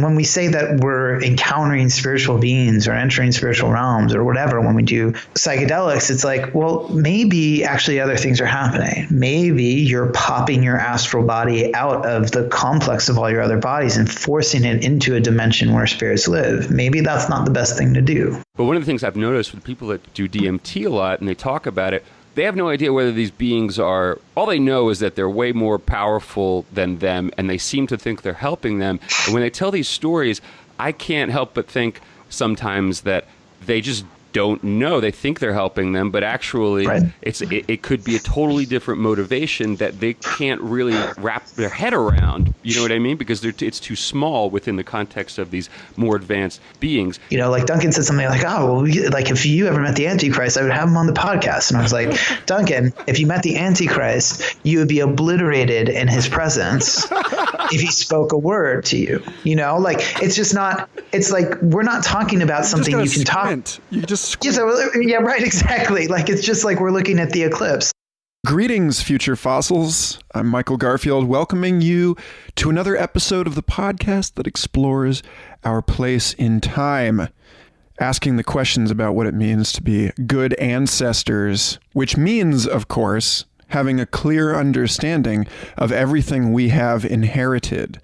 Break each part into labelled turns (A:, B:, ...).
A: when we say that we're encountering spiritual beings or entering spiritual realms or whatever, when we do psychedelics, it's like, well, maybe actually other things are happening. Maybe you're popping your astral body out of the complex of all your other bodies and forcing it into a dimension where spirits live. Maybe that's not the best thing to do.
B: But one of the things I've noticed with people that do DMT a lot and they talk about it, they have no idea whether these beings are, all they know is that they're way more powerful than them, and they seem to think they're helping them. And when they tell these stories, I can't help but think sometimes that they just don't know. They think they're helping them, but actually it could be a totally different motivation that they can't really wrap their head around. You know what I mean? Because it's too small within the context of these more advanced beings.
A: You know, like Duncan said something like, oh, well, like if you ever met the Antichrist, I would have him on the podcast. And I was like, Duncan, if you met the Antichrist, you would be obliterated in his presence if he spoke a word to you. You know, like it's just not, it's like we're not talking about something you can talk.
C: You just
A: yeah, right, exactly. Like it's just like we're looking at the eclipse.
C: Greetings, future fossils. I'm Michael Garfield, welcoming you to another episode of the podcast that explores our place in time, asking the questions about what it means to be good ancestors, which means, of course, having a clear understanding of everything we have inherited,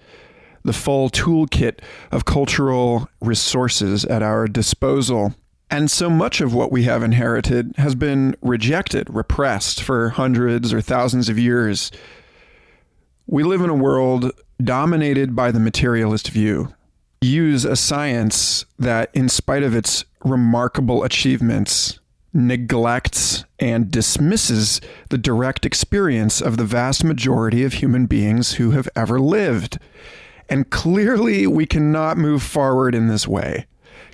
C: the full toolkit of cultural resources at our disposal. And so much of what we have inherited has been rejected, repressed for hundreds or thousands of years. We live in a world dominated by the materialist view. Use a science that, in spite of its remarkable achievements, neglects and dismisses the direct experience of the vast majority of human beings who have ever lived. And clearly, we cannot move forward in this way.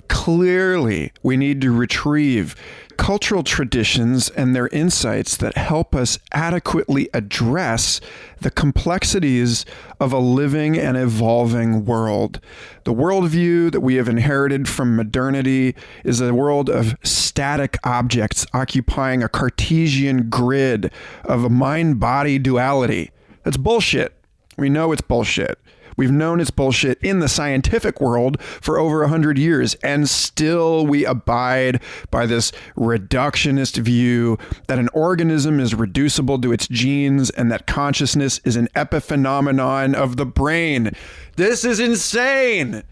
C: Clearly, we need to retrieve cultural traditions and their insights that help us adequately address the complexities of a living and evolving world. The worldview that we have inherited from modernity is a world of static objects occupying a Cartesian grid of a mind-body duality. That's bullshit. We know it's bullshit. We've known it's bullshit in the scientific world for over 100 years, and still we abide by this reductionist view that an organism is reducible to its genes and that consciousness is an epiphenomenon of the brain. This is insane!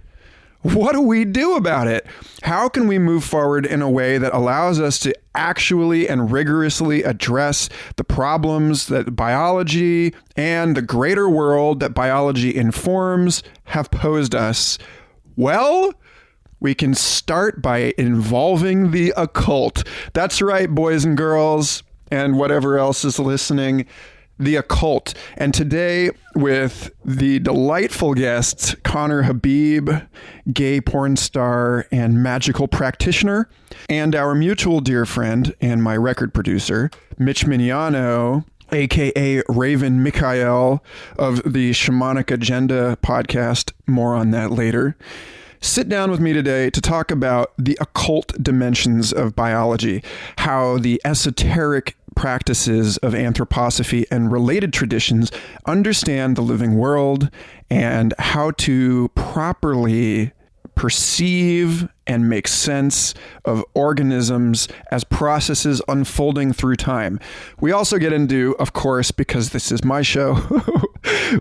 C: What do we do about it? How can we move forward in a way that allows us to actually and rigorously address the problems that biology and the greater world that biology informs have posed us? Well, we can start by involving the occult. That's right, boys and girls, and whatever else is listening. The occult. And today, with the delightful guest, Conner Habib, gay porn star and magical practitioner, and our mutual dear friend and my record producer, Mitch Mignano, aka Raven Mikhael of the Shamanic Agenda podcast. More on that later. Sit down with me today to talk about the occult dimensions of biology, how the esoteric practices of anthroposophy and related traditions understand the living world and how to properly perceive and make sense of organisms as processes unfolding through time. We also get into, of course, because this is my show,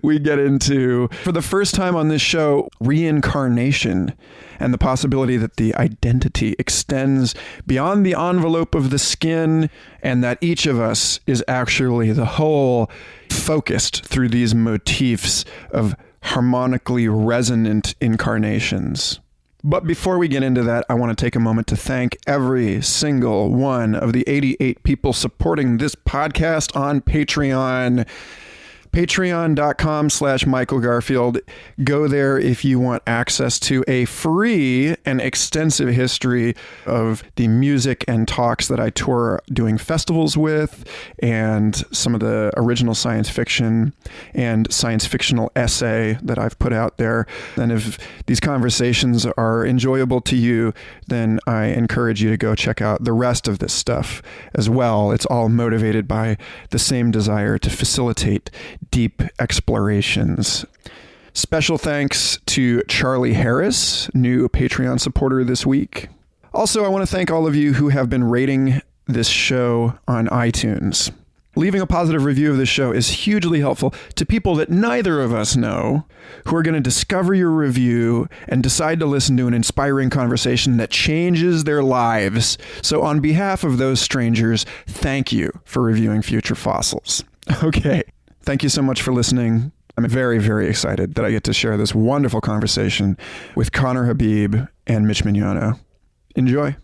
C: we get into, for the first time on this show, reincarnation and the possibility that the identity extends beyond the envelope of the skin and that each of us is actually the whole, focused through these motifs of harmonically resonant incarnations. But before we get into that, I want to take a moment to thank every single one of the 88 people supporting this podcast on Patreon. Patreon.com/Michael Garfield. Go there if you want access to a free and extensive history of the music and talks that I tour doing festivals with, and some of the original science fiction and science fictional essay that I've put out there. And if these conversations are enjoyable to you, then I encourage you to go check out the rest of this stuff as well. It's all motivated by the same desire to facilitate deep explorations. Special thanks to Charlie Harris, new Patreon supporter this week. Also, I want to thank all of you who have been rating this show on iTunes. Leaving a positive review of this show is hugely helpful to people that neither of us know who are going to discover your review and decide to listen to an inspiring conversation that changes their lives. So on behalf of those strangers, thank you for reviewing Future Fossils. Okay. Thank you so much for listening. I'm very, very excited that I get to share this wonderful conversation with Conner Habib and Mitch Mignano. Enjoy.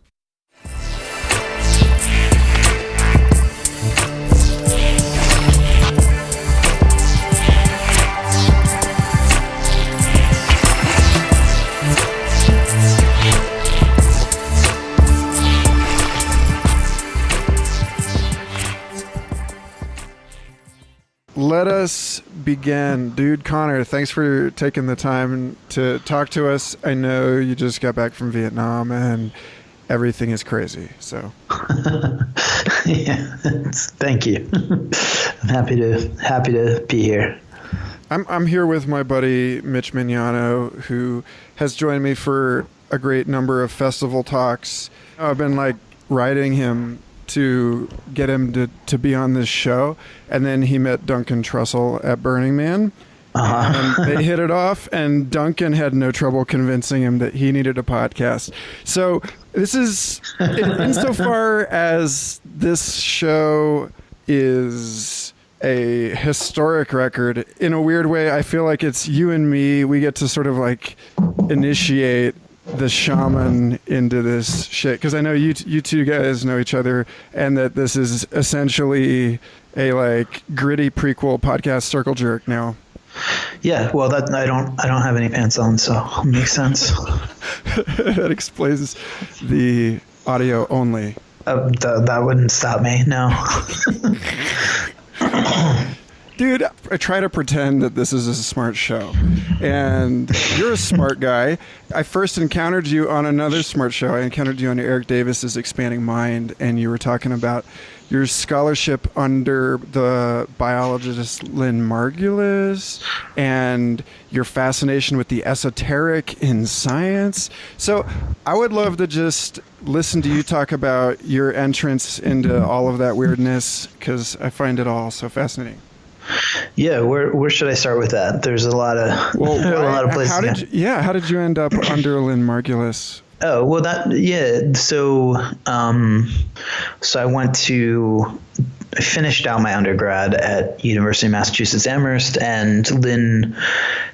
C: Let us begin. Dude, Conner, thanks for taking the time to talk to us. I know you just got back from Vietnam and everything is crazy. So,
A: yeah, thank you. I'm happy to be here.
C: I'm here with my buddy Mitch Mignano, who has joined me for a great number of festival talks. I've been writing him to get him to be on this show, and then he met Duncan Trussell at Burning Man. And they hit it off, and Duncan had no trouble convincing him that he needed a podcast. So this is, insofar as this show is a historic record, in a weird way, I feel like it's you and me. We get to sort of initiate the shaman into this shit, because I know you two guys know each other, and that this is essentially a gritty prequel podcast circle jerk now.
A: Yeah, well, that I don't have any pants on, so it makes sense.
C: That explains the audio only.
A: That wouldn't stop me. No.
C: Dude, I try to pretend that this is a smart show, and you're a smart guy. I first encountered you on another smart show. I encountered you on Eric Davis's Expanding Mind, and you were talking about your scholarship under the biologist Lynn Margulis and your fascination with the esoteric in science. So I would love to just listen to you talk about your entrance into all of that weirdness, because I find it all so fascinating.
A: Yeah, where should I start with that? There's a lot of a lot of places.
C: How did you end up under Lynn Margulis?
A: Oh, well, So I finished out my undergrad at University of Massachusetts Amherst, and Lynn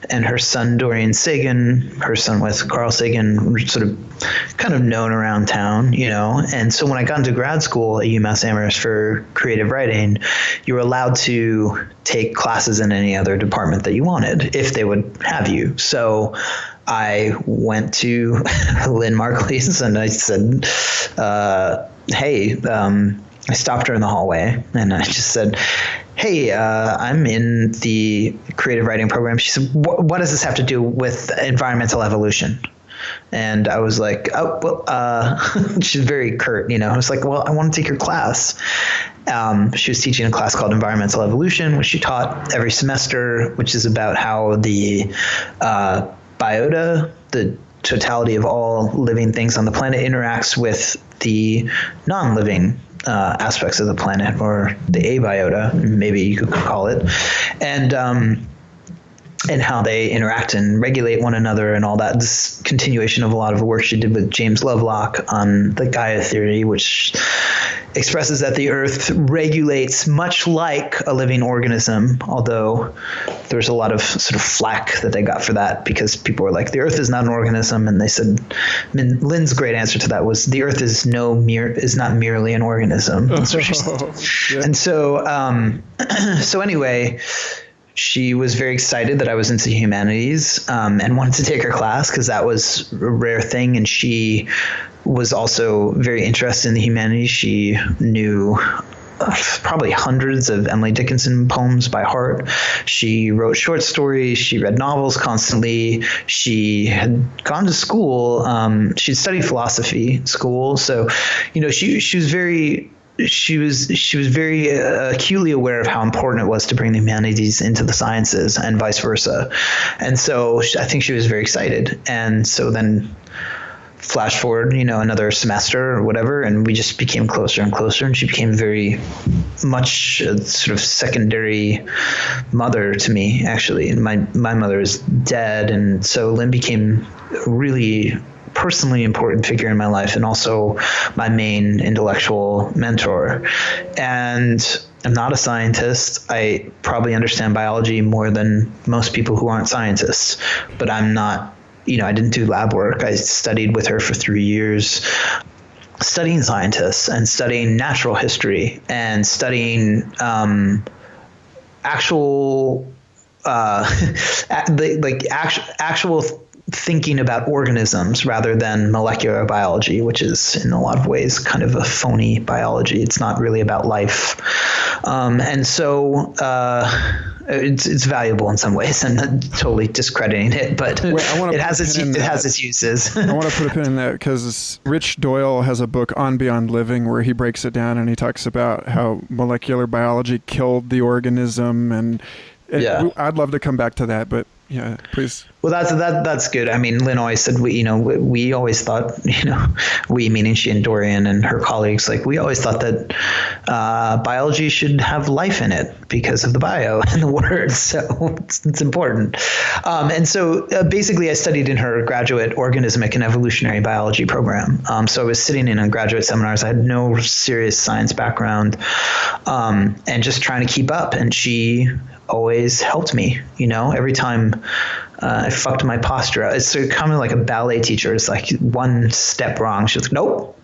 A: and her son Dorian Sagan, her son with Carl Sagan, were sort of kind of known around town, And so when I got into grad school at UMass Amherst for creative writing, you were allowed to take classes in any other department that you wanted if they would have you. So I went to Lynn Margulis and I said, hey, I stopped her in the hallway and I just said, hey, I'm in the creative writing program. She said, what does this have to do with environmental evolution? And I was like, oh, well, she's very curt, I was like, well, I want to take your class. She was teaching a class called Environmental Evolution, which she taught every semester, which is about how the biota, the totality of all living things on the planet, interacts with the non-living aspects of the planet, or the abiota, maybe you could call it, and how they interact and regulate one another and all that. This continuation of a lot of work she did with James Lovelock on the Gaia theory, which expresses that the Earth regulates much like a living organism, although there's a lot of sort of flack that they got for that because people were like, the Earth is not an organism. And they said, Lynn's great answer to that was, the Earth is not merely an organism. That's what she said. And so, so anyway, she was very excited that I was into humanities and wanted to take her class because that was a rare thing. And she was also very interested in the humanities. She knew probably hundreds of Emily Dickinson poems by heart. She wrote short stories. She read novels constantly. She had gone to school. She'd studied philosophy in school. So, she was very she was very acutely aware of how important it was to bring the humanities into the sciences and vice versa. And so I think she was very excited. And so then flash forward, another semester or whatever, and we just became closer and closer, and she became very much a sort of secondary mother to me, actually. And my mother is dead, and so Lynn became a really personally important figure in my life, and also my main intellectual mentor. And I'm not a scientist. I probably understand biology more than most people who aren't scientists, but I'm not, I didn't do lab work. I studied with her for 3 years, studying scientists and studying natural history and studying actual thinking about organisms rather than molecular biology, which is in a lot of ways kind of a phony biology. It's not really about life. And so it's valuable in some ways. I'm not totally discrediting it, but it has its uses.
C: I want to put a pin in that because Rich Doyle has a book On Beyond Living where he breaks it down and he talks about how molecular biology killed the organism, and I'd love to come back to that, but yeah, please.
A: Well, that's good. I mean, Lynn always said we always thought, we meaning she and Dorian and her colleagues, like we always thought that biology should have life in it because of the bio and the word. So it's important. And so basically I studied in her graduate organismic and evolutionary biology program. So I was sitting in on graduate seminars. I had no serious science background, and just trying to keep up. And she always helped me, every time I fucked my posture up. It's kind of like a ballet teacher. It's like one step wrong. She's like, nope.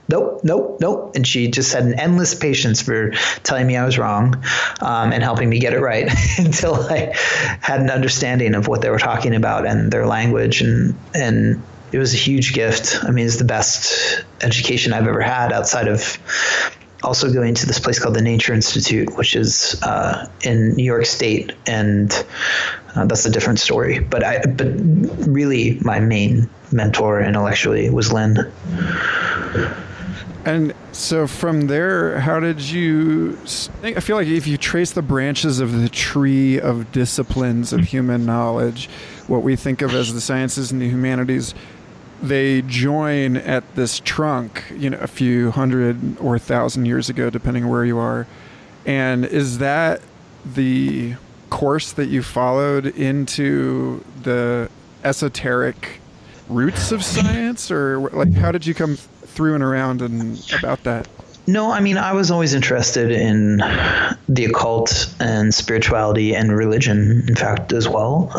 A: And she just had an endless patience for telling me I was wrong, and helping me get it right until I had an understanding of what they were talking about and their language. And it was a huge gift. I mean, it's the best education I've ever had outside of also going to this place called the Nature Institute, which is in New York State, and that's a different story. But really, my main mentor intellectually was Lynn.
C: And so from there, how did you? I feel like if you trace the branches of the tree of disciplines of human knowledge, what we think of as the sciences and the humanities, they join at this trunk, a few hundred or 1,000 years ago, depending where you are. And is that the course that you followed into the esoteric roots of science, or like how did you come through and around and about that?
A: No, I mean, I was always interested in the occult and spirituality and religion, in fact, as well.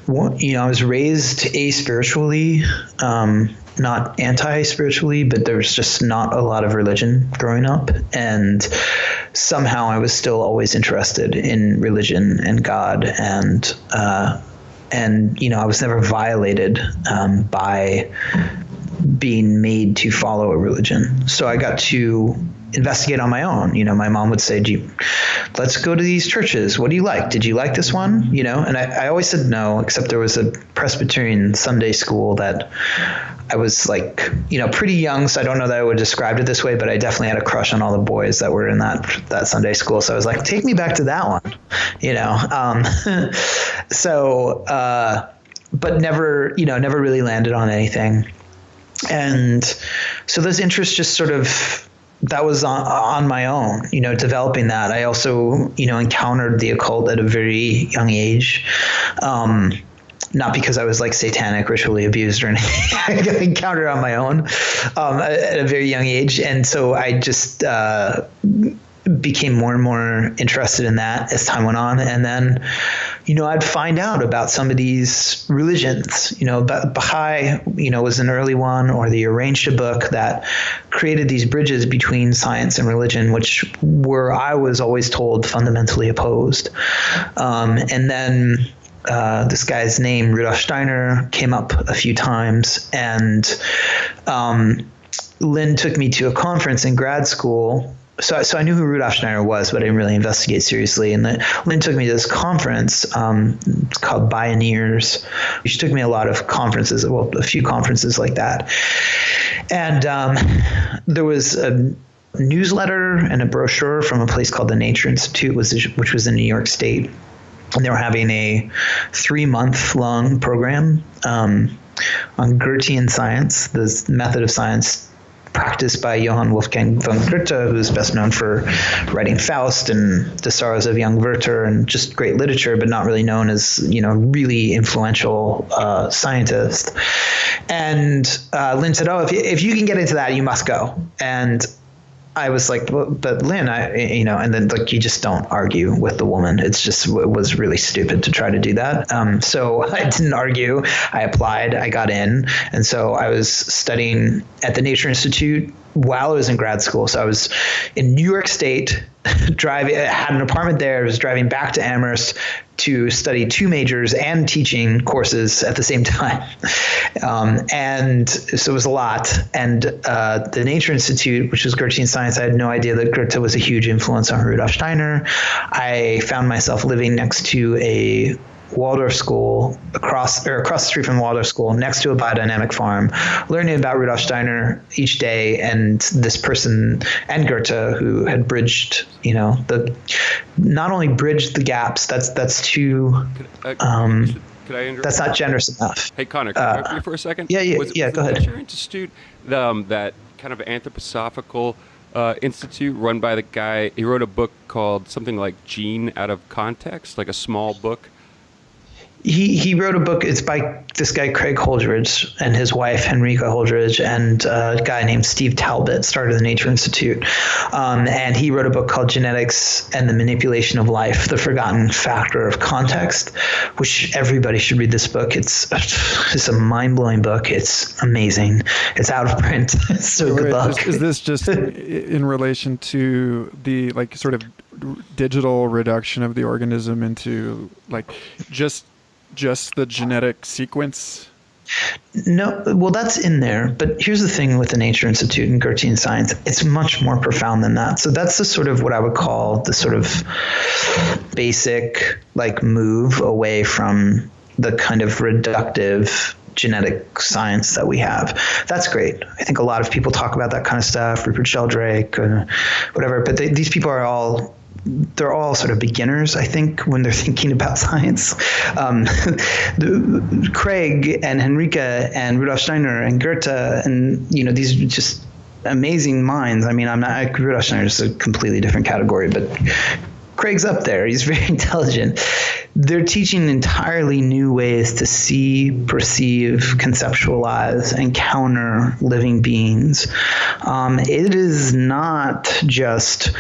A: I was raised aspiritually, not anti-spiritually, but there was just not a lot of religion growing up. And somehow I was still always interested in religion and God, and I was never violated by being made to follow a religion. So I got to investigate on my own. My mom would say, let's go to these churches. What do you like? Did you like this one? And I always said no, except there was a Presbyterian Sunday school that I was like, pretty young. So I don't know that I would describe it this way, but I definitely had a crush on all the boys that were in that Sunday school. So I was like, take me back to that one, but never really landed on anything. And so those interests just sort of, that was on my own, developing that. I also, encountered the occult at a very young age. Not because I was like satanic, ritually abused or anything. I encountered it on my own at a very young age. And so I just became more and more interested in that as time went on. And then, I'd find out about some of these religions, Baha'i, was an early one, or the Arranged book that created these bridges between science and religion, which were, I was always told, fundamentally opposed. And then this guy's name, Rudolf Steiner, came up a few times, and Lynn took me to a conference in grad school. So I knew who Rudolf Steiner was, but I didn't really investigate seriously. And Lynn took me to this conference. It's called Bioneers. She took me a lot of conferences, a few conferences like that. And there was a newsletter and a brochure from a place called the Nature Institute, which was in New York State. And they were having a 3-month-long program on Goethean science, this method of science practiced by Johann Wolfgang von Goethe, who's best known for writing Faust and The Sorrows of Young Werther, and just great literature, but not really known as, really influential scientist. And Lynn said, "Oh, if you can get into that, you must go." And I was like, well, but Lynn, and then you just don't argue with the woman. It was really stupid to try to do that. So I didn't argue. I applied, I got in. And so I was studying at the Nature Institute while I was in grad school. So I was in New York State, had an apartment there. I was driving back to Amherst to study 2 majors and teaching courses at the same time. And so it was a lot. And the Nature Institute, which was Goethean science, I had no idea that Goethe was a huge influence on Rudolf Steiner. I found myself living next to a Waldorf school, across the street from the Waldorf school, next to a biodynamic farm, learning about Rudolf Steiner each day, and this person and Goethe, who had bridged, not only bridged the gaps. That's too.
B: Could I interrupt?
A: That's not generous enough.
B: Hey, Conner, can I interrupt you for a second?
A: Yeah,
B: was
A: go ahead.
B: The Nature Institute, that kind of anthroposophical institute run by the guy? He wrote a book called something like Gene Out of Context, like a small book.
A: He wrote a book. It's by this guy Craig Holdridge and his wife Henrika Holdridge, and a guy named Steve Talbot started the Nature Institute, and he wrote a book called Genetics and the Manipulation of Life: The Forgotten Factor of Context, which everybody should read. This book. It's a mind-blowing book. It's amazing. It's out of print. It's so good luck.
C: Is this just in relation to the sort of digital reduction of the organism into just the genetic sequence?
A: No, well, that's in there. But here's the thing with the Nature Institute and Goethean science. It's much more profound than that. So that's the sort of what I would call the sort of basic move away from the kind of reductive genetic science that we have. That's great. I think a lot of people talk about that kind of stuff, Rupert Sheldrake, whatever. But these people are they're all sort of beginners, I think, when they're thinking about science. Craig and Henrika and Rudolf Steiner and Goethe and, these just amazing minds. I mean, Rudolf Steiner is a completely different category, but Craig's up there. He's very intelligent. They're teaching entirely new ways to see, perceive, conceptualize, encounter living beings. It is not just,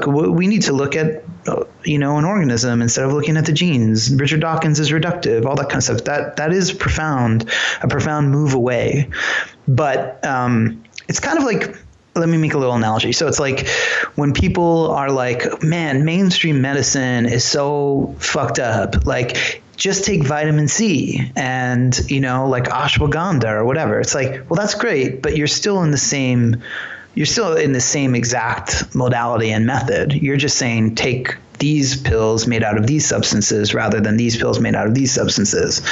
A: we need to look at, an organism instead of looking at the genes. Richard Dawkins is reductive, all that kind of stuff. That is a profound move away. But it's kind of like, let me make a little analogy. So it's like when people are like, man, mainstream medicine is so fucked up. Just take vitamin C and, ashwagandha or whatever. It's like, well, that's great, but you're still in the same exact modality and method. You're just saying take these pills made out of these substances rather than these pills made out of these substances.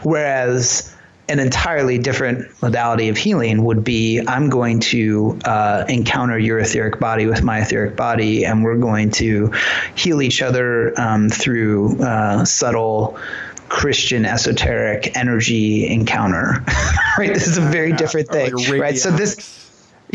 A: Whereas an entirely different modality of healing would be, I'm going to encounter your etheric body with my etheric body, and we're going to heal each other through subtle Christian esoteric energy encounter. Right? This is a very different thing. Right? So this.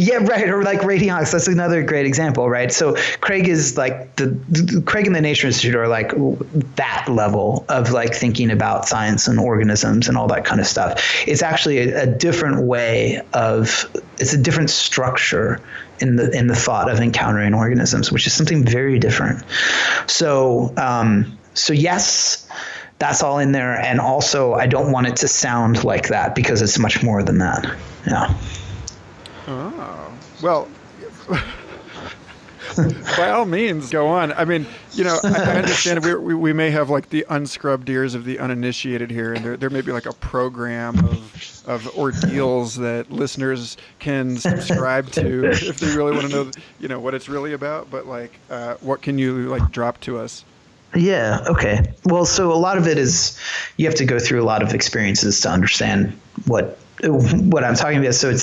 A: Yeah, right. Or radionics. That's another great example, right? So Craig is Craig and the Nature Institute are that level of thinking about science and organisms and all that kind of stuff. It's actually a different way it's a different structure in the thought of encountering organisms, which is something very different. So yes, that's all in there. And also I don't want it to sound like that because it's much more than that. Yeah.
C: Oh, well, by all means, go on. I mean, I understand we may have the unscrubbed ears of the uninitiated here, and there may be a program of ordeals that listeners can subscribe to if they really want to know, what it's really about. But what can you drop to us?
A: Yeah. Okay. Well, so a lot of it is you have to go through a lot of experiences to understand what what I'm talking about. So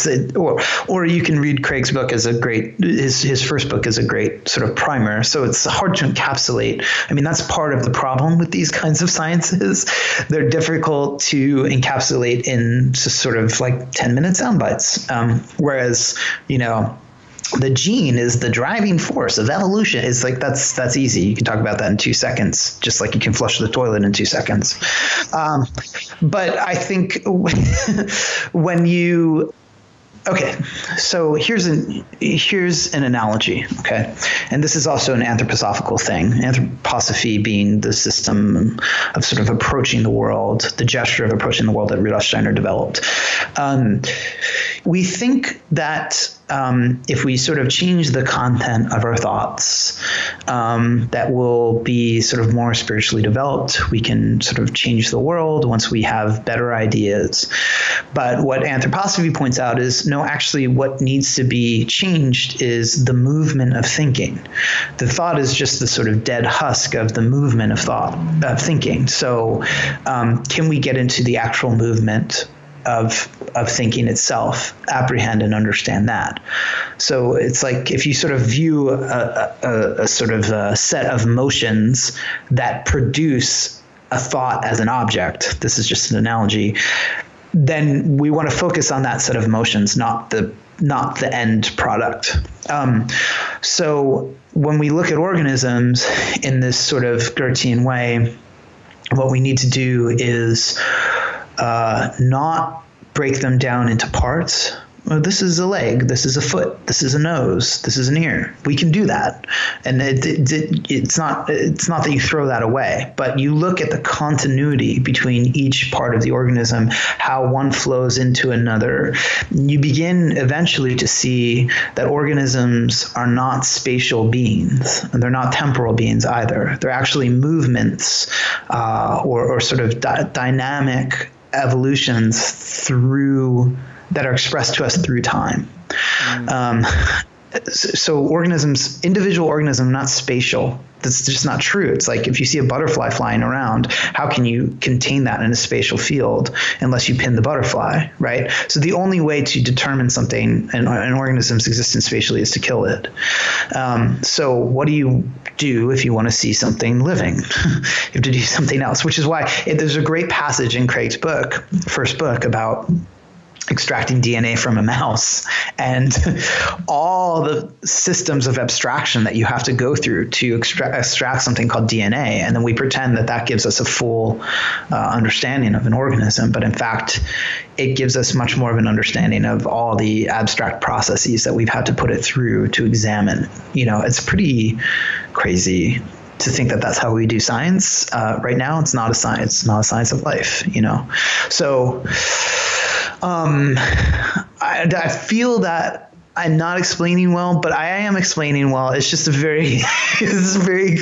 A: or you can read Craig's book as his first book is a great sort of primer. So it's hard to encapsulate. I mean, that's part of the problem with these kinds of sciences. They're difficult to encapsulate in just sort of like 10-minute sound bites. Whereas, the gene is the driving force of evolution. It's like that's easy. You can talk about that in 2 seconds, just like you can flush the toilet in 2 seconds. But I think when you okay, so here's an analogy, okay, and this is also an anthroposophical thing. Anthroposophy being the system of sort of approaching the world, the gesture of approaching the world that Rudolf Steiner developed. We think that if we sort of change the content of our thoughts, that will be sort of more spiritually developed. We can sort of change the world once we have better ideas. But what anthroposophy points out is, no, actually what needs to be changed is the movement of thinking. The thought is just the sort of dead husk of the movement of thinking. So can we get into the actual movement of thinking itself, apprehend and understand that? So it's like if you sort of view a sort of a set of motions that produce a thought as an object, this is just an analogy, then we want to focus on that set of motions, not the end product. So when we look at organisms in this sort of Goethean way, what we need to do is not break them down into parts. Well, this is a leg, this is a foot, this is a nose, this is an ear. We can do that, and it's not that you throw that away, but you look at the continuity between each part of the organism, how one flows into another. You begin eventually to see that organisms are not spatial beings, and they're not temporal beings either. They're actually movements or sort of dynamic evolutions that are expressed to us through time. So individual organism, not spatial. That's just not true. It's like if you see a butterfly flying around, how can you contain that in a spatial field unless you pin the butterfly, right? So the only way to determine something, an organism's existence spatially, is to kill it. So what do you do if you want to see something living? You have to do something else, which is why there's a great passage in Craig's book, first book, about extracting DNA from a mouse and all the systems of abstraction that you have to go through to extract something called DNA. And then we pretend that gives us a full understanding of an organism. But in fact, it gives us much more of an understanding of all the abstract processes that we've had to put it through to examine. It's pretty crazy to think that that's how we do science. Right now, it's not a science. It's not a science of life, So I feel that I'm not explaining well, but I am explaining well. It's just a very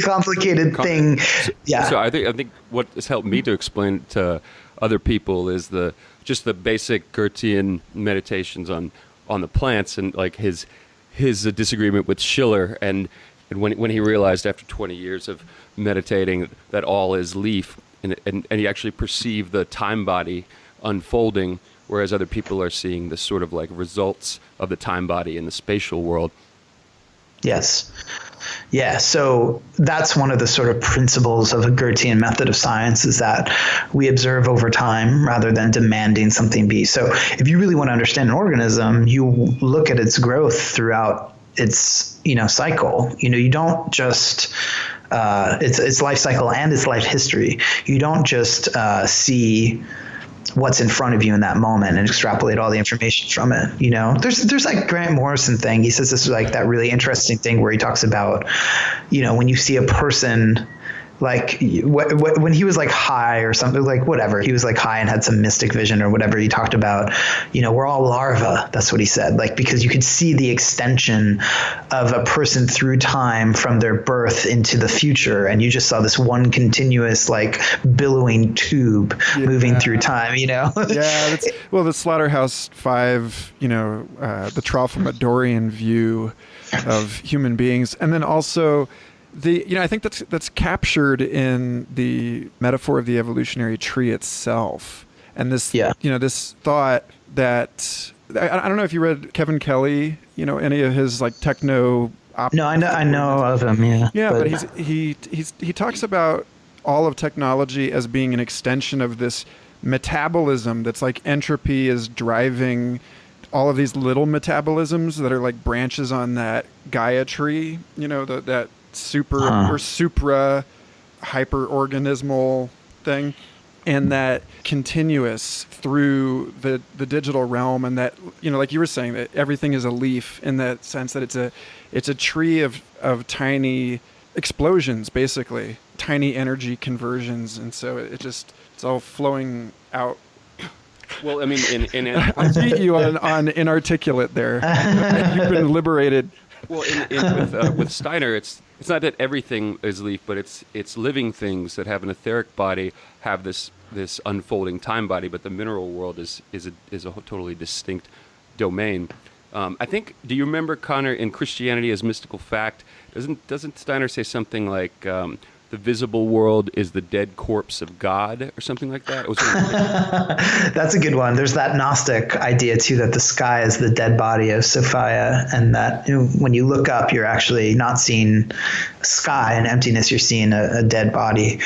A: complicated thing. Yeah.
B: So I think what has helped me to explain to other people is the basic Goethean meditations on the plants, and like his disagreement with Schiller, and when he realized after 20 years of meditating that all is leaf, and he actually perceived the time body unfolding, whereas other people are seeing the sort of like results of the time body in the spatial world.
A: Yes. Yeah. So that's one of the sort of principles of a Goethean method of science, is that we observe over time rather than demanding something be. So if you really want to understand an organism, you look at its growth throughout its, cycle. You don't just its life cycle and its life history. You don't just see what's in front of you in that moment and extrapolate all the information from it. There's like Grant Morrison thing. He says this is like that really interesting thing where he talks about, when you see a person, like when he was like high or something, like whatever, he was like high and had some mystic vision or whatever, he talked about, we're all larvae. That's what he said. Like, because you could see the extension of a person through time from their birth into the future. And you just saw this one continuous, like, billowing tube moving through time, Yeah.
C: The Slaughterhouse-Five, the Tralfamadorian view of human beings. And then also I think that's captured in the metaphor of the evolutionary tree itself. And this, this thought that, I don't know if you read Kevin Kelly, any of his like techno.
A: No, I know of him. Yeah.
C: Yeah, but he talks about all of technology as being an extension of this metabolism that's like entropy is driving all of these little metabolisms that are like branches on that Gaia tree, that super or supra hyperorganismal thing, and that continuous through the digital realm, and that like you were saying, that everything is a leaf in that sense, that it's a tree of tiny explosions, basically tiny energy conversions, and so it's all flowing out.
B: Well, I mean,
C: I beat you on inarticulate there. You've been liberated.
B: Well, with Steiner, it's not that everything is leaf, but it's living things that have an etheric body, have this unfolding time body, but the mineral world is a totally distinct domain. I think. Do you remember, Conner, in Christianity as Mystical Fact? Doesn't Steiner say something like the visible world is the dead corpse of God, or something like that?
A: That's a good one. There's that Gnostic idea too, that the sky is the dead body of Sophia, and that when you look up, you're actually not seeing sky and emptiness. You're seeing a dead body.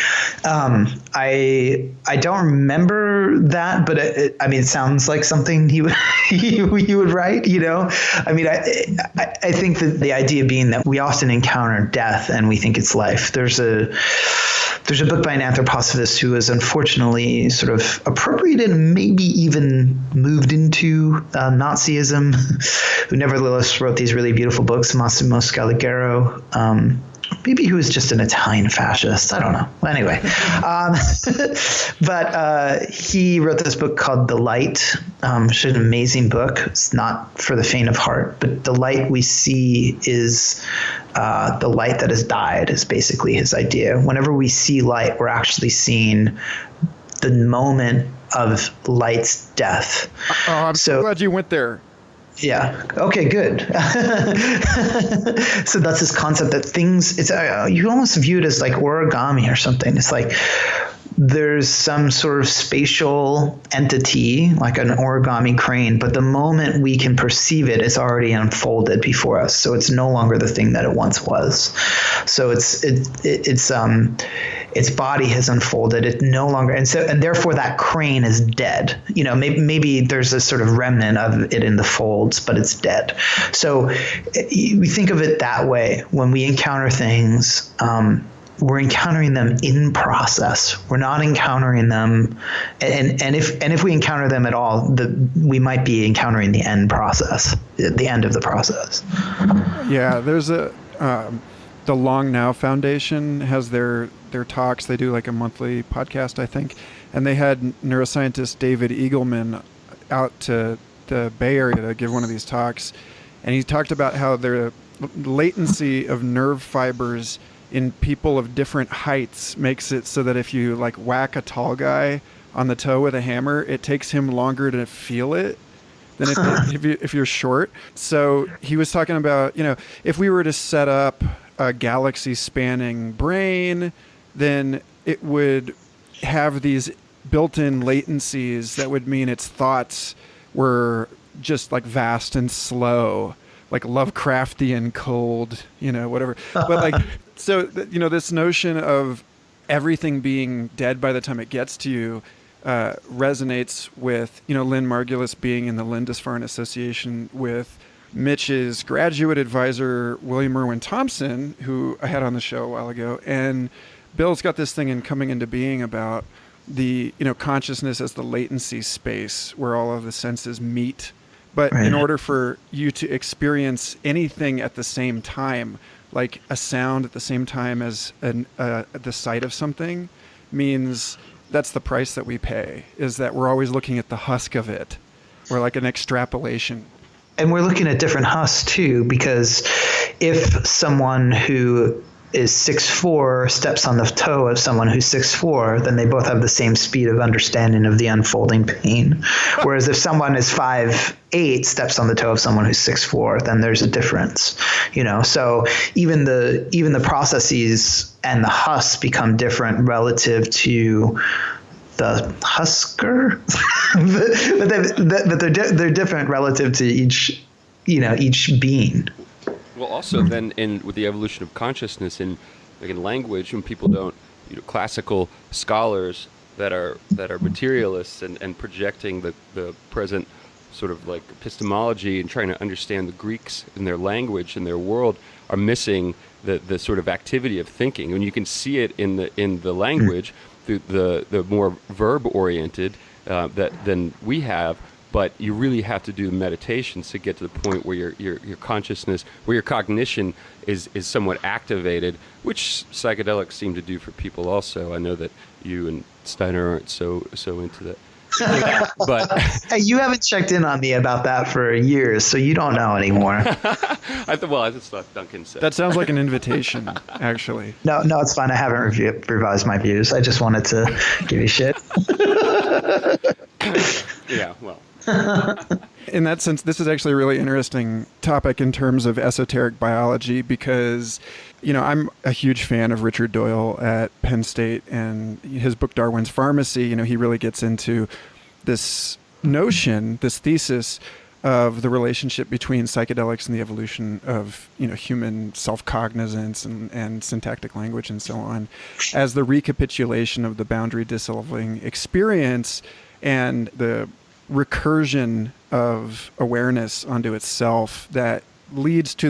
A: I don't remember that, but it sounds like something he would write. I mean, I think that the idea being that we often encounter death and we think it's life. There's a book by an anthroposophist who was unfortunately sort of appropriated and maybe even moved into Nazism, who nevertheless wrote these really beautiful books, Massimo Scalligero. Maybe he was just an Italian fascist. I don't know. Anyway, but he wrote this book called The Light, which is an amazing book. It's not for the faint of heart, but the light we see is the light that has died, is basically his idea. Whenever we see light, we're actually seeing the moment of light's death.
C: Oh, I'm so glad you went there.
A: Yeah. Okay, good. So that's this concept that things, you almost view it as like origami or something. It's like there's some sort of spatial entity, like an origami crane, but the moment we can perceive it, it's already unfolded before us. So it's no longer the thing that it once was. So its body has unfolded. It no longer, and therefore that crane is dead. Maybe there's a sort of remnant of it in the folds, but it's dead. So we think of it that way. When we encounter things, we're encountering them in process. We're not encountering them, and if we encounter them at all, we might be encountering the end process, the end of the process.
C: Yeah, there's the Long Now Foundation has their talks. They do like a monthly podcast, I think, and they had neuroscientist David Eagleman out to the Bay Area to give one of these talks, and he talked about how the latency of nerve fibers in people of different heights makes it so that if you like whack a tall guy on the toe with a hammer, it takes him longer to feel it than if you're short. So he was talking about, if we were to set up a galaxy spanning brain, then it would have these built-in latencies that would mean its thoughts were just like vast and slow, like Lovecraftian cold, whatever. But like, so, this notion of everything being dead by the time it gets to you resonates with, Lynn Margulis being in the Lindisfarne Association, with Mitch's graduate advisor, William Irwin Thompson, who I had on the show a while ago. And Bill's got this thing in Coming Into Being about the, consciousness as the latency space where all of the senses meet. But in order for you to experience anything at the same time, like a sound at the same time as the sight of something, means that's the price that we pay, is that we're always looking at the husk of it, or like an extrapolation.
A: And we're looking at different husks too, because if someone who is 6'4" steps on the toe of someone who's 6'4", then they both have the same speed of understanding of the unfolding pain. Whereas if someone is 5'8" steps on the toe of someone who's 6'4", then there's a difference. So even the processes and the husks become different relative to the husker, but they're different relative to each being.
B: Well, also then with the evolution of consciousness in language, when people don't, classical scholars that are materialists and projecting the present sort of like epistemology and trying to understand the Greeks in their language and their world are missing the sort of activity of thinking. And you can see it in the language through the more verb oriented than we have. But you really have to do meditations to get to the point where your consciousness, where your cognition is somewhat activated, which psychedelics seem to do for people also. I know that you and Steiner aren't so into that. But
A: hey, you haven't checked in on me about that for years, so you don't know anymore.
B: I just thought Duncan said.
C: That sounds like an invitation, actually.
A: No, it's fine. I haven't revised my views. I just wanted to give you shit.
B: Yeah, well.
C: In that sense, this is actually a really interesting topic in terms of esoteric biology because, I'm a huge fan of Richard Doyle at Penn State, and his book Darwin's Pharmacy, he really gets into this notion, this thesis of the relationship between psychedelics and the evolution of, human self-cognizance and syntactic language and so on, as the recapitulation of the boundary dissolving experience and the recursion of awareness onto itself that leads to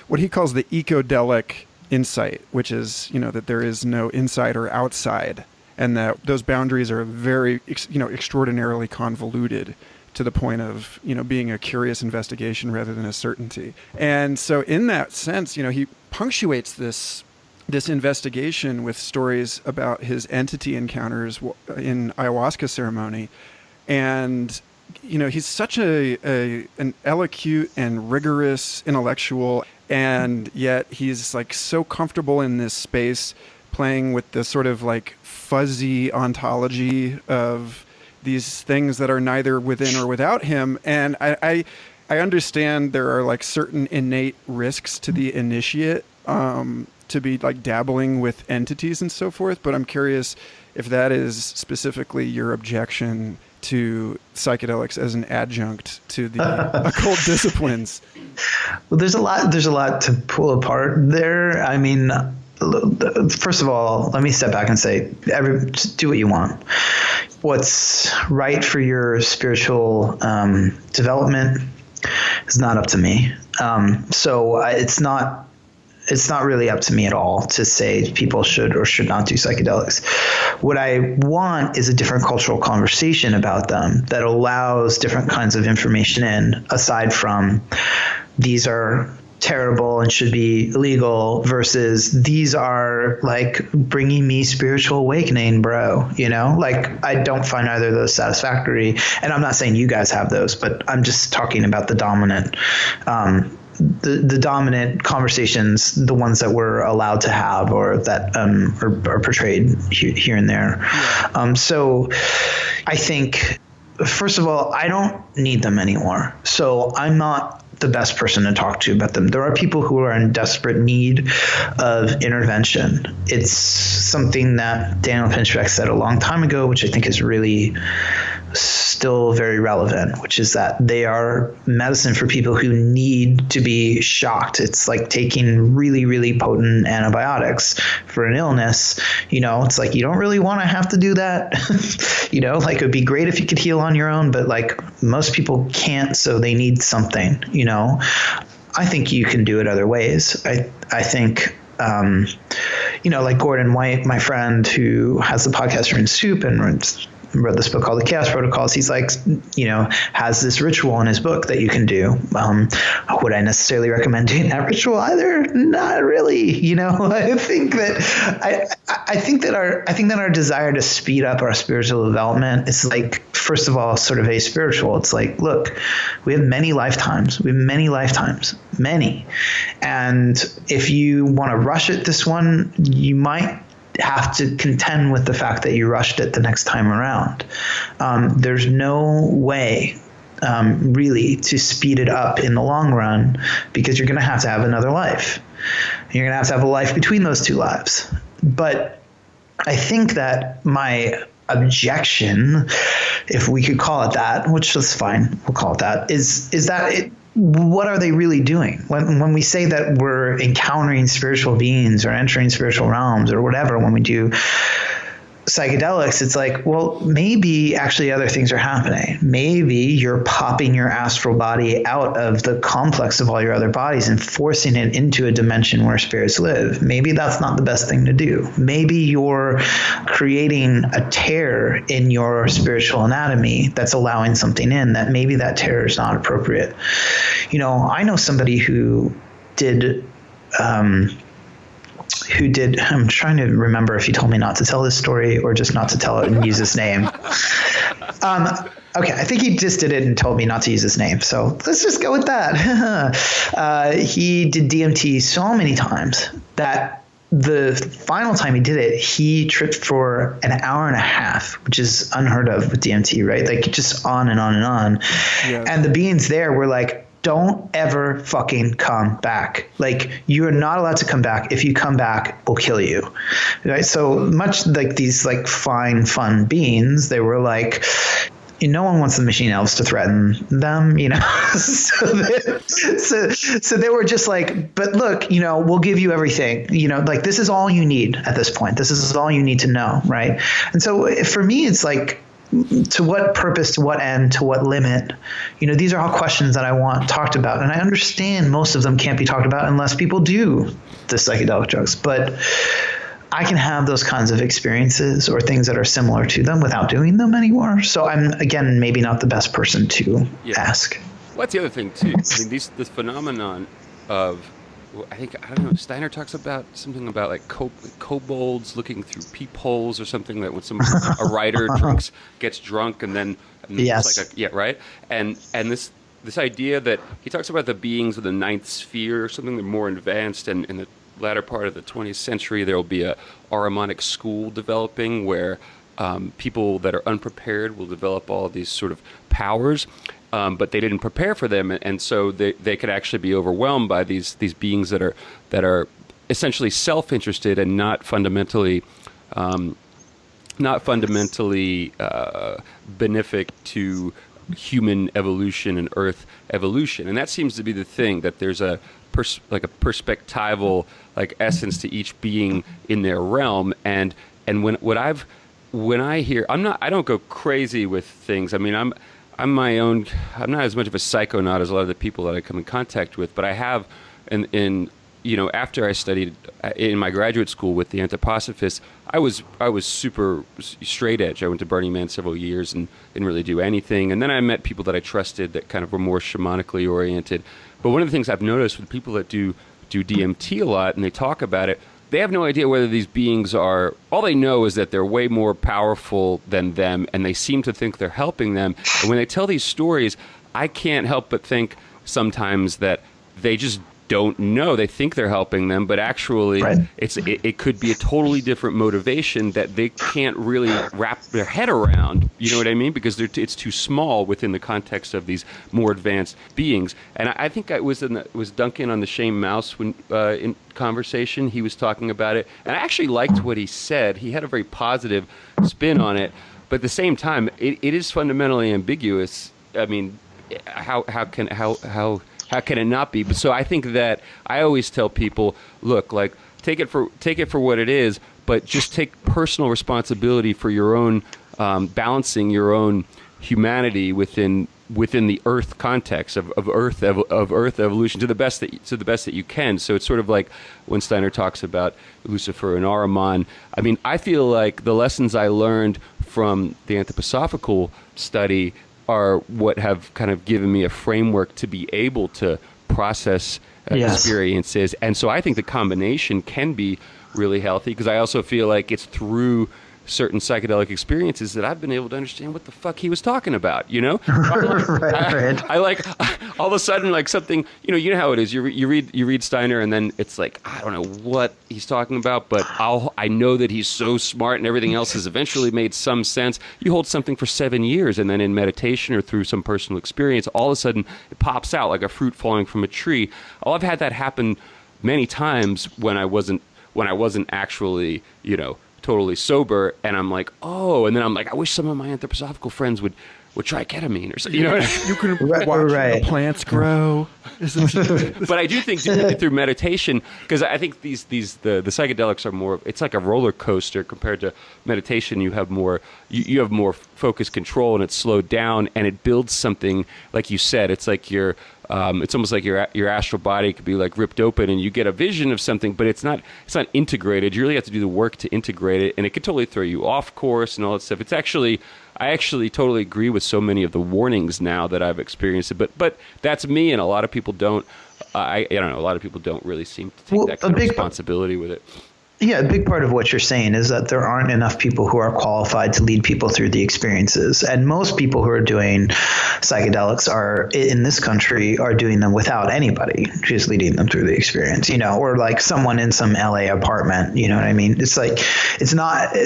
C: what he calls the ecodelic insight, which is, that there is no inside or outside, and that those boundaries are very, extraordinarily convoluted to the point of, being a curious investigation rather than a certainty. And so in that sense, he punctuates this investigation with stories about his entity encounters in ayahuasca ceremony. And, he's such an elocute and rigorous intellectual, and yet he's like so comfortable in this space playing with the sort of like fuzzy ontology of these things that are neither within or without him. And I understand there are like certain innate risks to the initiate to be like dabbling with entities and so forth, but I'm curious if that is specifically your objection to psychedelics as an adjunct to the occult disciplines.
A: Well, there's a lot to pull apart there. I mean, first of all, let me step back and say, just do what you want. What's right for your spiritual development is not up to me. So it's not really up to me at all to say people should or should not do psychedelics. What I want is a different cultural conversation about them that allows different kinds of information in, aside from these are terrible and should be illegal versus these are like bringing me spiritual awakening, bro. Like I don't find either of those satisfactory. And I'm not saying you guys have those, but I'm just talking about the dominant the dominant conversations, the ones that we're allowed to have or that are portrayed here and there. Yeah. So I think, first of all, I don't need them anymore. So I'm not the best person to talk to about them. There are people who are in desperate need of intervention. It's something that Daniel Pinchbeck said a long time ago, which I think is really still very relevant, which is that they are medicine for people who need to be shocked. It's like taking really, really potent antibiotics for an illness. It's like you don't really want to have to do that. Like it would be great if you could heal on your own, but like most people can't, so they need something. I think you can do it other ways. I think like Gordon White, my friend who has the podcast Rin Soup and wrote this book called The Chaos Protocols. He's like, has this ritual in his book that you can do. Would I necessarily recommend doing that ritual either? Not really. I think that our desire to speed up our spiritual development is like, first of all, sort of aspiritual. It's like, look, we have many lifetimes. Many. And if you want to rush it this one, you might have to contend with the fact that you rushed it the next time around. There's no way really to speed it up in the long run because you're going to have another life. You're going to have a life between those two lives. But I think that my objection, if we could call it that, which is fine, we'll call it that, is that what are they really doing? When we say that we're encountering spiritual beings or entering spiritual realms or whatever, when we do psychedelics, it's like, well, maybe actually other things are happening. Maybe you're popping your astral body out of the complex of all your other bodies and forcing it into a dimension where spirits live. Maybe that's not the best thing to do. Maybe you're creating a tear in your spiritual anatomy that's allowing something in that maybe that tear is not appropriate. I know somebody who did I'm trying to remember if he told me not to tell this story or just not to tell it and use his name. Okay, I think he just did it and told me not to use his name. So let's just go with that. He did DMT so many times that the final time he did it, he tripped for an hour and a half, which is unheard of with DMT, right? Like just on and on and on. Yeah. And the beings there were like, don't ever fucking come back. Like, you are not allowed to come back. If you come back, we'll kill you. Right? So much like these like fine, fun beings, they were like, no one wants the machine elves to threaten them, so they were just like, but look, we'll give you everything, like this is all you need at this point. This is all you need to know. Right. And so for me, it's like, to what purpose, to what end, to what limit? These are all questions that I want talked about. And I understand most of them can't be talked about unless people do the psychedelic drugs. But I can have those kinds of experiences or things that are similar to them without doing them anymore. So I'm, again, maybe not the best person to ask.
B: Well, that's the other thing, too. I mean, this phenomenon of, I don't know, Steiner talks about something about like kobolds looking through peepholes or something, that when a writer gets drunk and then
A: yes.
B: It's like right? And this idea that he talks about the beings of the ninth sphere or something that are more advanced, and in the latter part of the 20th century there will be a Ahrimanic school developing where people that are unprepared will develop all these sort of powers. But they didn't prepare for them, and so they could actually be overwhelmed by these beings that are essentially self-interested and not fundamentally benefic to human evolution and Earth evolution. And that seems to be the thing, that there's a perspectival like essence to each being in their realm. And when I hear, I don't go crazy with things. I mean, I'm not as much of a psychonaut as a lot of the people that I come in contact with, but I have, after I studied in my graduate school with the anthroposophists, I was super straight edge. I went to Burning Man several years and didn't really do anything. And then I met people that I trusted that kind of were more shamanically oriented. But one of the things I've noticed with people that do DMT a lot and they talk about it, they have no idea whether these beings are, all they know is that they're way more powerful than them, and they seem to think they're helping them. And when they tell these stories, I can't help but think sometimes that they just don't know. They think they're helping them, but actually it could be a totally different motivation that they can't really wrap their head around. You know what I mean? Because it's too small within the context of these more advanced beings. And I think I was Duncan on the Shame Mouse when in conversation. He was talking about it, and I actually liked what he said. He had a very positive spin on it, but at the same time, it is fundamentally ambiguous. I mean, how can it not be? But so I think that I always tell people, look, like take it for what it is, but just take personal responsibility for your own balancing your own humanity within the Earth context of Earth evolution to the best that you can. So it's sort of like when Steiner talks about Lucifer and Ahriman. I mean, I feel like the lessons I learned from the anthroposophical study are what have kind of given me a framework to be able to process experiences. And so I think the combination can be really healthy, because I also feel like it's through certain psychedelic experiences that I've been able to understand what the fuck he was talking about, you know?
A: Right.
B: I like all of a sudden, like something, you know how it is. You read Steiner, and then it's like, I don't know what he's talking about, but I know that he's so smart, and everything else has eventually made some sense. You hold something for 7 years, and then in meditation or through some personal experience, all of a sudden it pops out like a fruit falling from a tree. Oh, I've had that happen many times when I wasn't actually, totally sober, and I'm like, oh, and then I'm like, I wish some of my anthroposophical friends would try ketamine or something. You know,
C: you can watch the plants grow.
B: But I do think doing it through meditation, because I think the psychedelics are more. It's like a roller coaster compared to meditation. You have more. You have more focus control, and it's slowed down, and it builds something. Like you said, it's like it's almost like your astral body could be like ripped open, and you get a vision of something, but it's not integrated. You really have to do the work to integrate it, and it could totally throw you off course and all that stuff. I actually totally agree with so many of the warnings now that I've experienced it, but that's me, and a lot of people don't. I don't know. A lot of people don't really seem to take that kind of responsibility with it.
A: Yeah, a big part of what you're saying is that there aren't enough people who are qualified to lead people through the experiences. And most people who are doing psychedelics in this country are doing them without anybody just leading them through the experience, or like someone in some LA apartment, you know what I mean? It's like, it's not...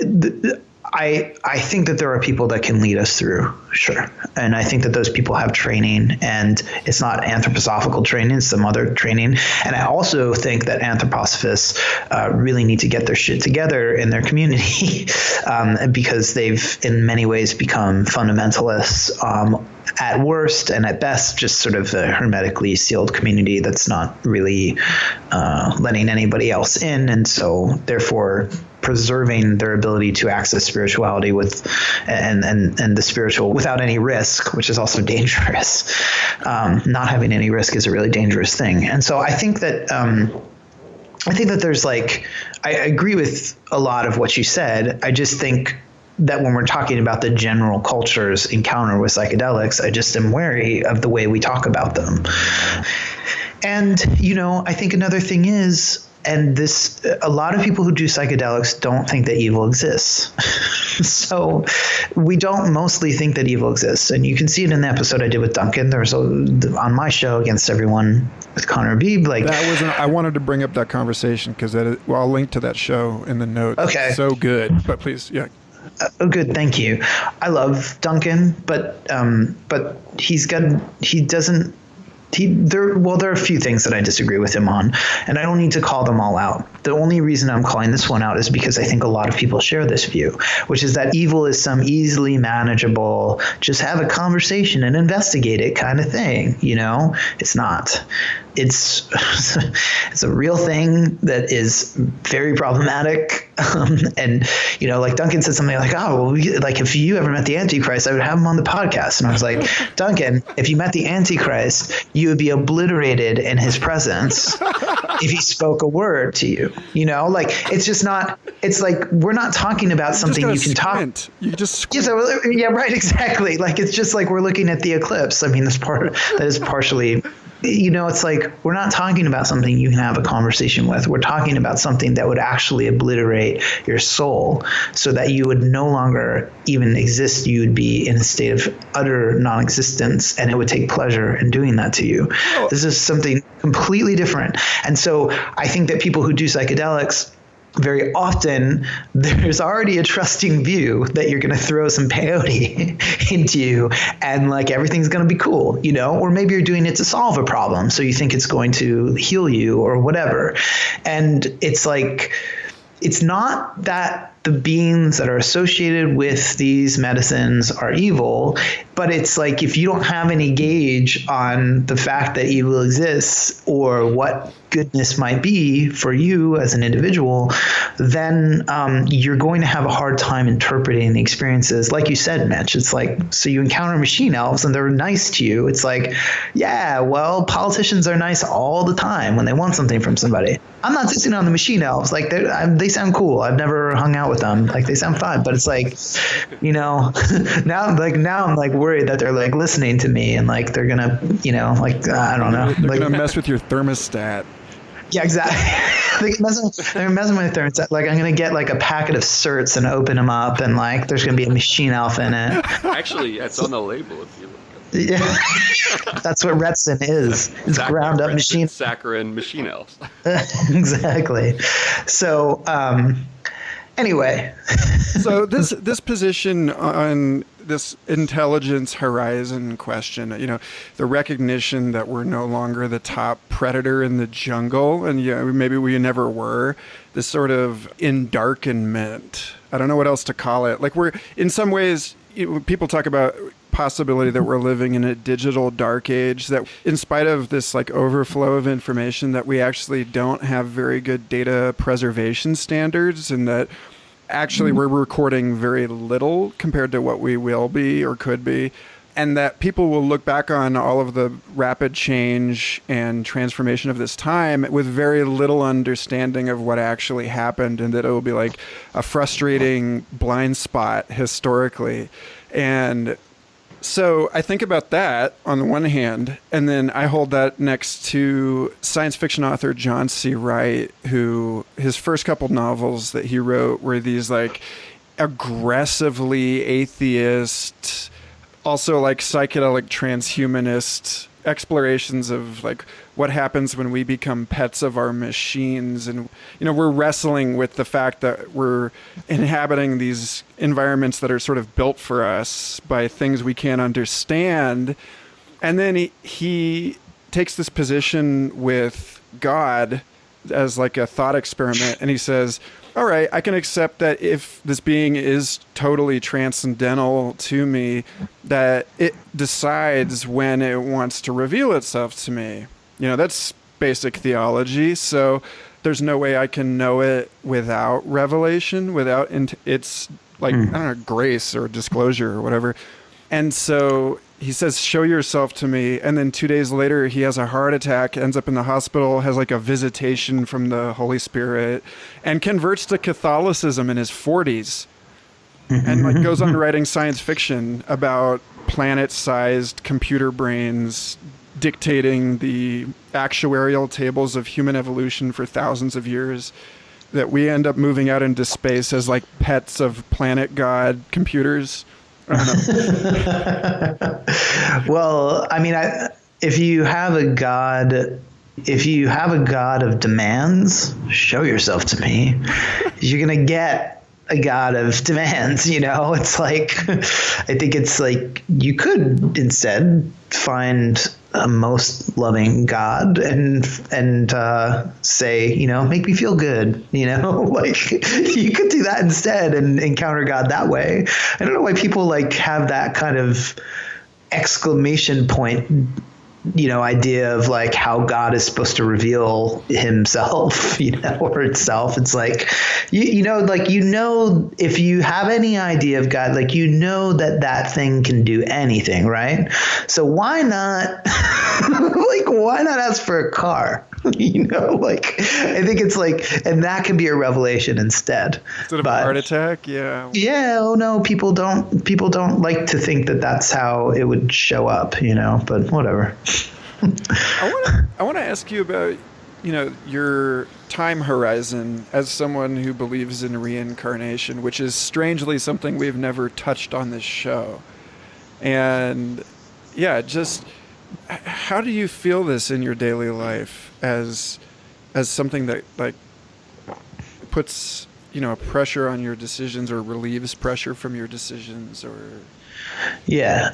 A: I think that there are people that can lead us through, sure. And I think that those people have training, and it's not anthroposophical training, it's some other training. And I also think that anthroposophists really need to get their shit together in their community because they've in many ways become fundamentalists at worst, and at best just sort of a hermetically sealed community that's not really letting anybody else in. And so therefore preserving their ability to access spirituality and the spiritual without any risk, which is also dangerous. Not having any risk is a really dangerous thing. And so I think that there's I agree with a lot of what you said. I just think that when we're talking about the general culture's encounter with psychedelics, I just am wary of the way we talk about them. And, I think another thing is, and a lot of people who do psychedelics don't think that evil exists. So we don't mostly think that evil exists. And you can see it in the episode I did with Duncan. There's on my show Against Everyone with Conner Habib.
C: I wanted to bring up that conversation because I'll link to that show in the notes.
A: Okay.
C: It's so good. But please, yeah.
A: Oh, good. Thank you. I love Duncan, but there are a few things that I disagree with him on, and I don't need to call them all out. The only reason I'm calling this one out is because I think a lot of people share this view, which is that evil is some easily manageable, just have a conversation and investigate it kind of thing. It's not. It's a real thing that is very problematic. And, like Duncan said something like, oh, well, if you ever met the Antichrist, I would have him on the podcast. And I was like, Duncan, if you met the Antichrist, you would be obliterated in his presence if he spoke a word to you. It's just not, it's like, we're not talking about something you can talk.
C: You just
A: squint. Yeah, right, exactly. It's just like we're looking at the eclipse. I mean, that is partially, it's like we're not talking about something you can have a conversation with. We're talking about something that would actually obliterate your soul so that you would no longer even exist. You would be in a state of utter non-existence, and it would take pleasure in doing that to you. Oh. This is something completely different. And so I think that people who do psychedelics, very often there's already a trusting view that you're going to throw some peyote into you and everything's going to be cool, or maybe you're doing it to solve a problem. So you think it's going to heal you or whatever. And it's not that the beings that are associated with these medicines are evil, but it's like if you don't have any gauge on the fact that evil exists or what goodness might be for you as an individual, then you're going to have a hard time interpreting the experiences. Like you said, Mitch, it's like, so you encounter machine elves and they're nice to you. It's like, yeah, well, politicians are nice all the time when they want something from somebody. I'm not dissing on the machine elves. They sound cool. I've never hung out with them. They sound fun, but it's now I'm worried that they're listening to me and they're gonna, I don't know.
C: They're gonna mess with your thermostat.
A: Yeah, exactly. They're messing with their I'm going to get a packet of certs and open them up, and there's going to be a machine elf in it.
B: Actually, it's on the label if you look at it.
A: Yeah, that's what Retsin is. It's ground up machine.
B: Saccharin machine elves.
A: Exactly. So, anyway.
C: So this position on this intelligence horizon question, the recognition that we're no longer the top predator in the jungle, and maybe we never were, this sort of endarkenment. I don't know what else to call it. Like, we're, in some ways, people talk about possibility that we're living in a digital dark age, that in spite of this like overflow of information, that we actually don't have very good data preservation standards, and that actually we're recording very little compared to what we will be or could be, and that people will look back on all of the rapid change and transformation of this time with very little understanding of what actually happened, and that it will be like a frustrating blind spot historically. And so I think about that on the one hand, and then I hold that next to science fiction author John C. Wright, who his first couple novels that he wrote were these like aggressively atheist, also like psychedelic transhumanist explorations of like what happens when we become pets of our machines. And we're wrestling with the fact that we're inhabiting these environments that are sort of built for us by things we can't understand. And then he takes this position with God as like a thought experiment, and he says, all right, I can accept that if this being is totally transcendental to me, that it decides when it wants to reveal itself to me. That's basic theology. So there's no way I can know it without revelation, without its like, I don't know, grace or disclosure or whatever. And so he says, show yourself to me. And then 2 days later, he has a heart attack, ends up in the hospital, has like a visitation from the Holy Spirit, and converts to Catholicism in his 40s. And like goes on writing science fiction about planet-sized computer brains dictating the actuarial tables of human evolution for thousands of years, that we end up moving out into space as like pets of planet god computers.
A: Well, I mean, if you have a god of demands, show yourself to me. You're gonna get a god of demands. It's like, I think it's like you could instead find a most loving God and say, make me feel good, like you could do that instead and encounter God that way. I don't know why people like have that kind of exclamation point, idea of like how God is supposed to reveal himself, or itself. It's like, if you have any idea of God, like, that thing can do anything, right? So why not, why not ask for a car? I think it's like, and that can be a revelation instead.
C: Instead of a heart attack. Yeah.
A: Yeah. Oh no, people don't like to think that that's how it would show up, but whatever.
C: I want to ask you about, your time horizon as someone who believes in reincarnation, which is strangely something we've never touched on this show. And yeah, just how do you feel this in your daily life as something that like puts, pressure on your decisions or relieves pressure from your decisions? Or
A: yeah.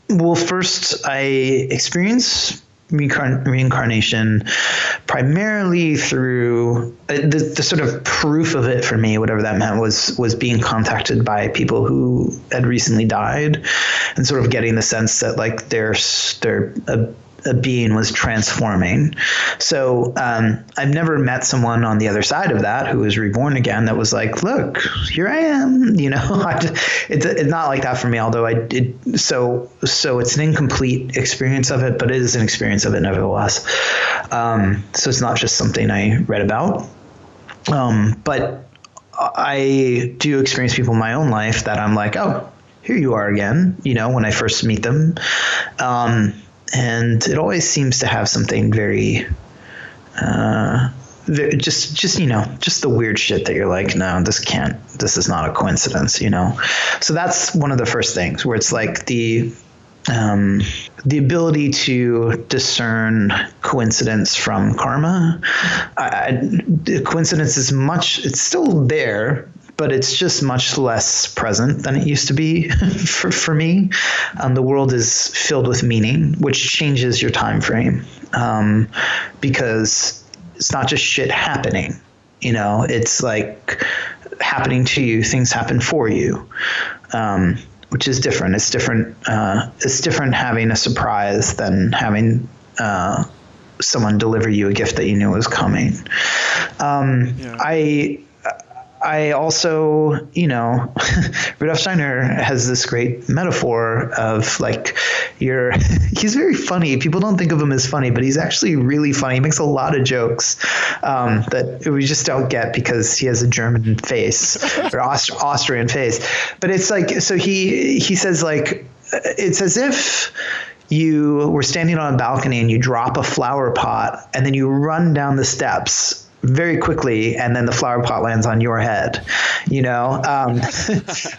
A: Well, first, I experience reincarnation primarily through the sort of proof of it for me, whatever that meant, was being contacted by people who had recently died, and sort of getting the sense that like a being was transforming. So I've never met someone on the other side of that who was reborn again that was like, look, here I am. It's not like that for me, although so it's an incomplete experience of it, but it is an experience of it nevertheless. So it's not just something I read about. But I do experience people in my own life that I'm like, oh, here you are again, when I first meet them. And it always seems to have something very, just the weird shit that you're like, no, this is not a coincidence, So that's one of the first things where it's like the ability to discern coincidence from karma. Coincidence is it's still there, but it's just much less present than it used to be for me. The world is filled with meaning, which changes your time frame, because it's not just shit happening. It's like happening to you. Things happen for you, which is different. It's different. It's different having a surprise than having someone deliver you a gift that you knew was coming. I also, Rudolf Steiner has this great metaphor of like he's very funny. People don't think of him as funny, but he's actually really funny. He makes a lot of jokes that we just don't get because he has a German face or Austrian face. But it's like, so he says like, it's as if you were standing on a balcony and you drop a flower pot and then you run down the steps very quickly, and then the flower pot lands on your head,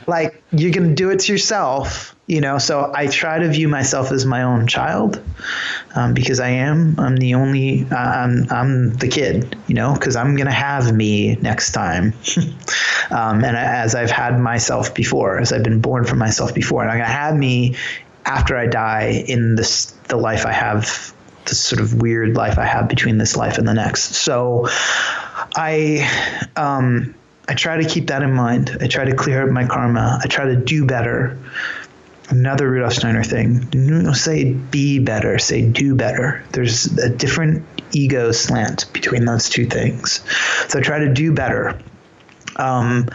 A: like you can do it to yourself, so I try to view myself as my own child, because I'm the kid, because I'm going to have me next time. And as I've had myself before, as I've been born from myself before, and I'm going to have me after I die in the life I have, this sort of weird life I have between this life and the next. So I try to keep that in mind. I try to clear up my karma. I try to do better. Another Rudolf Steiner thing. Don't say be better, say do better. There's a different ego slant between those two things. So I try to do better. And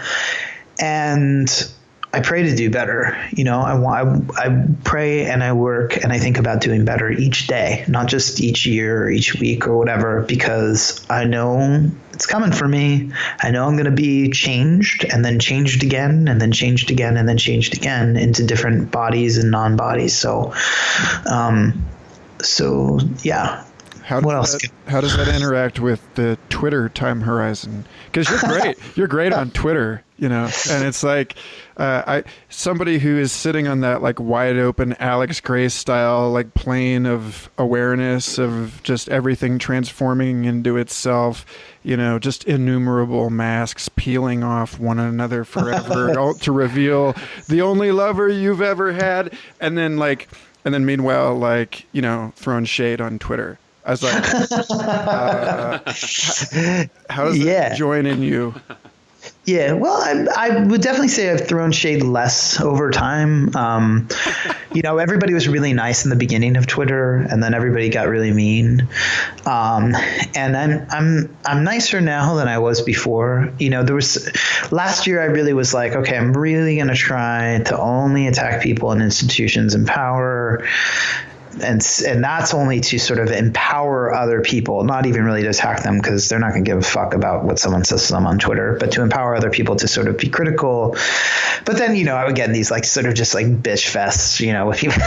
A: I pray to do better. I pray and I work and I think about doing better each day, not just each year or each week or whatever, because I know it's coming for me. I know I'm going to be changed and then changed again and then changed again and then changed again into different bodies and non-bodies. So yeah.
C: How does that interact with the Twitter time horizon? Because you're great. You're great on Twitter, and it's like somebody who is sitting on that like wide open Alex Gray style like plane of awareness of just everything transforming into itself, just innumerable masks peeling off one another forever to reveal the only lover you've ever had, and then meanwhile like throwing shade on Twitter. I was like, how does that join in you?
A: Yeah, well, I would definitely say I've thrown shade less over time. Everybody was really nice in the beginning of Twitter, and then everybody got really mean. And I'm nicer now than I was before. There was last year I really was like, okay, I'm really going to try to only attack people and institutions in power. And that's only to sort of empower other people, not even really to attack them because they're not going to give a fuck about what someone says to them on Twitter, but to empower other people to sort of be critical. But then, I would get in these like sort of just like bitch fests, with people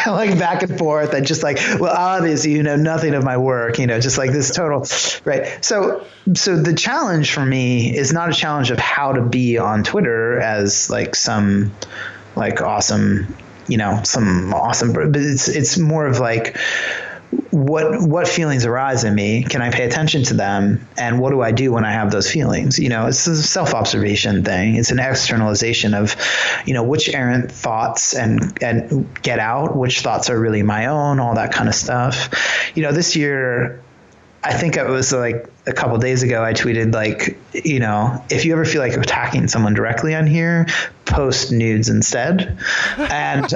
A: like back and forth and just like, well, obviously, nothing of my work, just like this total. Right. So the challenge for me is not a challenge of how to be on Twitter as like some like awesome, some awesome, but it's more of like, what feelings arise in me? Can I pay attention to them? And what do I do when I have those feelings? It's a self-observation thing. It's an externalization of, which errant thoughts and get out, which thoughts are really my own, all that kind of stuff. This year, I think it was like a couple of days ago, I tweeted like, if you ever feel like attacking someone directly on here, post nudes instead. And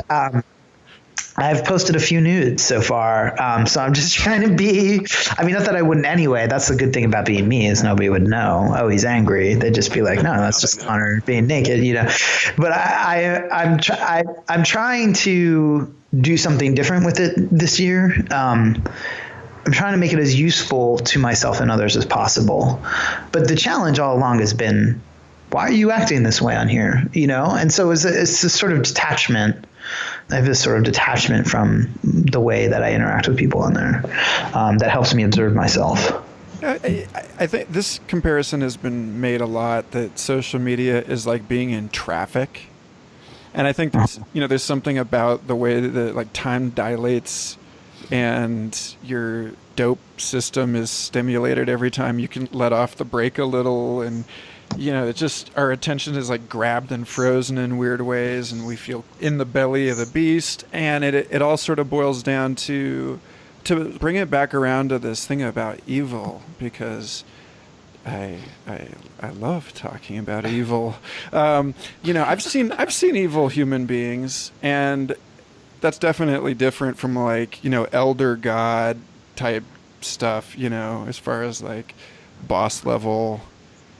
A: I've posted a few nudes so far. So I'm just trying to be, not that I wouldn't anyway. That's the good thing about being me is nobody would know, oh, he's angry. They'd just be like, no, that's just Conner being naked, But I'm trying to do something different with it this year. I'm trying to make it as useful to myself and others as possible. But the challenge all along has been, why are you acting this way on here? And so it's this sort of detachment. I have this sort of detachment from the way that I interact with people on there that helps me observe myself.
C: I think this comparison has been made a lot, that social media is like being in traffic. And I think there's something about the way that like time dilates and your dope system is stimulated every time you can let off the brake a little, and it just our attention is like grabbed and frozen in weird ways, and we feel in the belly of the beast. And it all sort of boils down to bring it back around to this thing about evil, because I love talking about evil. I've seen evil human beings, and that's definitely different from like, elder god type stuff, as far as like boss level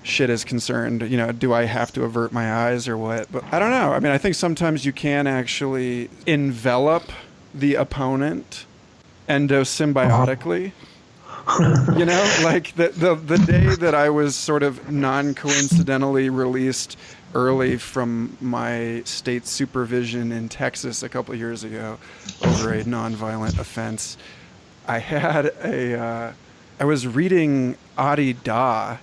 C: shit is concerned. Do I have to avert my eyes or what? But I don't know. I mean, I think sometimes you can actually envelop the opponent endosymbiotically. Like the day that I was sort of non-coincidentally released early from my state supervision in Texas a couple of years ago over a nonviolent offense, I was reading Adi Da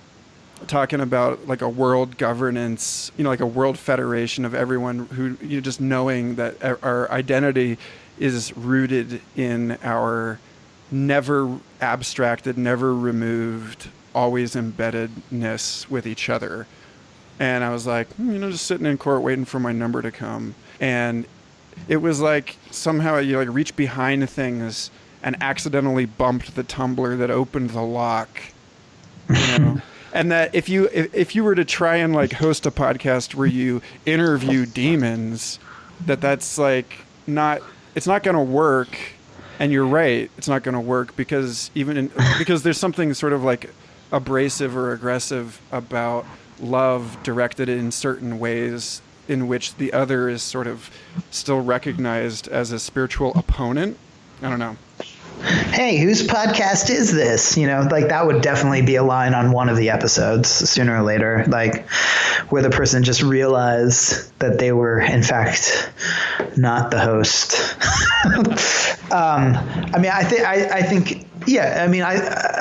C: talking about like a world governance, like a world federation of everyone who, just knowing that our identity is rooted in our never abstracted, never removed, always embeddedness with each other. And I was like, just sitting in court waiting for my number to come. And it was like somehow you like reach behind things and accidentally bumped the tumbler that opened the lock. And that if you were to try and like host a podcast where you interview demons, that's like it's not going to work. And you're right, it's not going to work because there's something sort of like abrasive or aggressive about love directed in certain ways in which the other is sort of still recognized as a spiritual opponent. I don't know.
A: Hey, whose podcast is this? Like that would definitely be a line on one of the episodes sooner or later, like where the person just realized that they were in fact not the host. I think, yeah,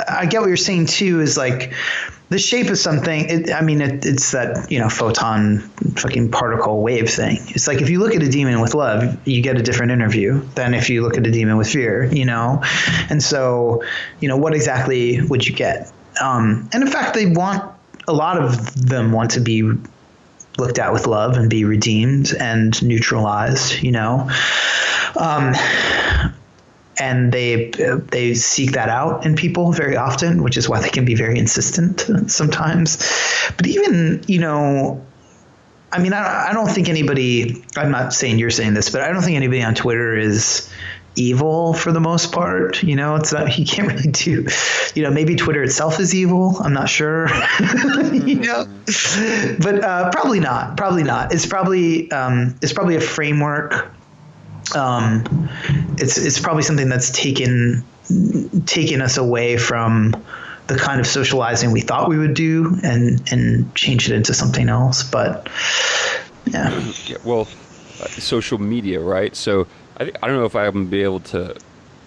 A: I get what you're saying too, is like the shape of something. It's that, photon fucking particle wave thing. It's like, if you look at a demon with love, you get a different interview than if you look at a demon with fear, And so, what exactly would you get? And in fact, a lot of them want to be looked at with love and be redeemed and neutralized, and they seek that out in people very often, which is why they can be very insistent sometimes. But even, I don't think anybody, I'm not saying you're saying this, but I don't think anybody on Twitter is evil for the most part. It's not, you can't really do, maybe Twitter itself is evil. I'm not sure, but probably not. It's probably a framework. It's probably something that's taken us away from the kind of socializing we thought we would do and change it into something else. But yeah.
B: Well, social media, right? So I don't know if I'm going to be able to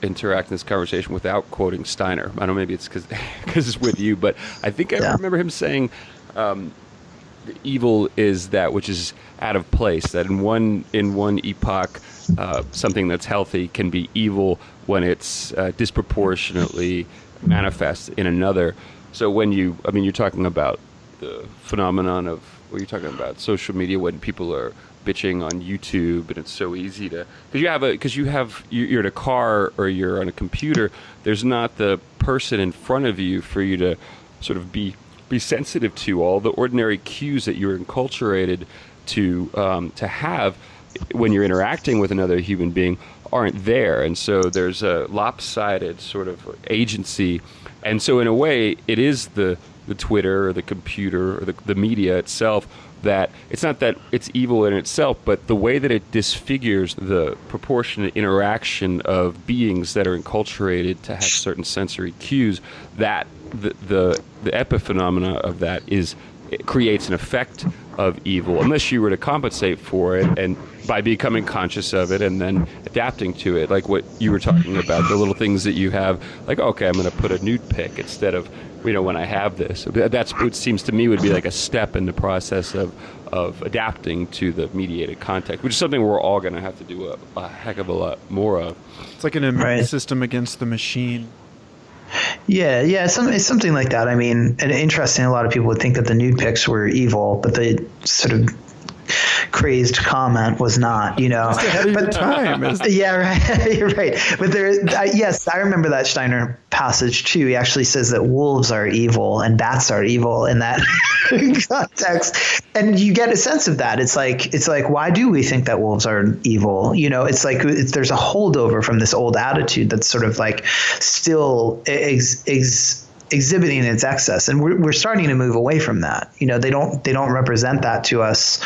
B: interact in this conversation without quoting Steiner. I don't know, maybe it's because it's with you, but I think I remember him saying evil is that which is out of place, that in one epoch, something that's healthy can be evil when it's disproportionately manifest in another. So when you're talking about the phenomenon of what you're talking about, social media, when people are bitching on YouTube, and it's so easy to, you're in a car or you're on a computer, there's not the person in front of you for you to sort of be sensitive to. All the ordinary cues that you're enculturated to have when you're interacting with another human being aren't there. And so there's a lopsided sort of agency. And so in a way, it is the Twitter or the computer or the media itself, that it's not that it's evil in itself, but the way that it disfigures the proportionate interaction of beings that are enculturated to have certain sensory cues, that the epiphenomena of that it creates an effect of evil, unless you were to compensate for it and by becoming conscious of it and then adapting to it, like what you were talking about, the little things that you have, like, okay, I'm going to put a nude pic instead of, when I have this. That's what seems to me would be like a step in the process of adapting to the mediated context, which is something we're all going to have to do a heck of a lot more of.
C: It's like an immune system against the machine.
A: Yeah, it's something like that. I mean, and interesting, a lot of people would think that the nude pics were evil, but the sort of crazed comment was not,
C: Just ahead of your time.
A: Yeah, right. You're right. But yes, I remember that Steiner passage too. He actually says that wolves are evil and bats are evil in that context. And you get a sense of that. It's like, why do we think that wolves are evil? It's like there's a holdover from this old attitude that's sort of like still exhibiting its excess, and we're starting to move away from that. They don't represent that to us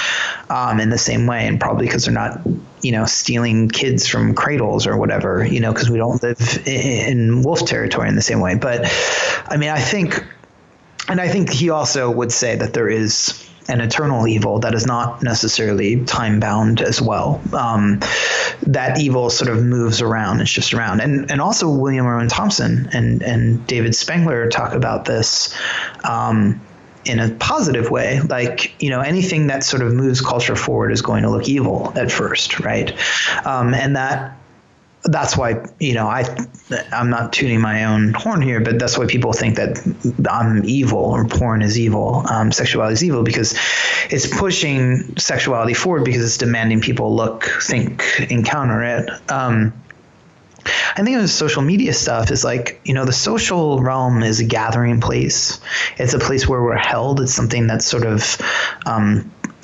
A: in the same way, and probably because they're not stealing kids from cradles or whatever, because we don't live in wolf territory in the same way. But I mean, I think he also would say that there is an eternal evil that is not necessarily time bound as well. That evil sort of moves around. It's just around. And also William Owen Thompson and David Spengler talk about this in a positive way. Like, anything that sort of moves culture forward is going to look evil at first, right? And that's why, I'm not tuning my own horn here, but that's why people think that I'm evil or porn is evil, sexuality is evil, because it's pushing sexuality forward because it's demanding people look, think, encounter it. I think the social media stuff is like, the social realm is a gathering place. It's a place where we're held. It's something that's sort of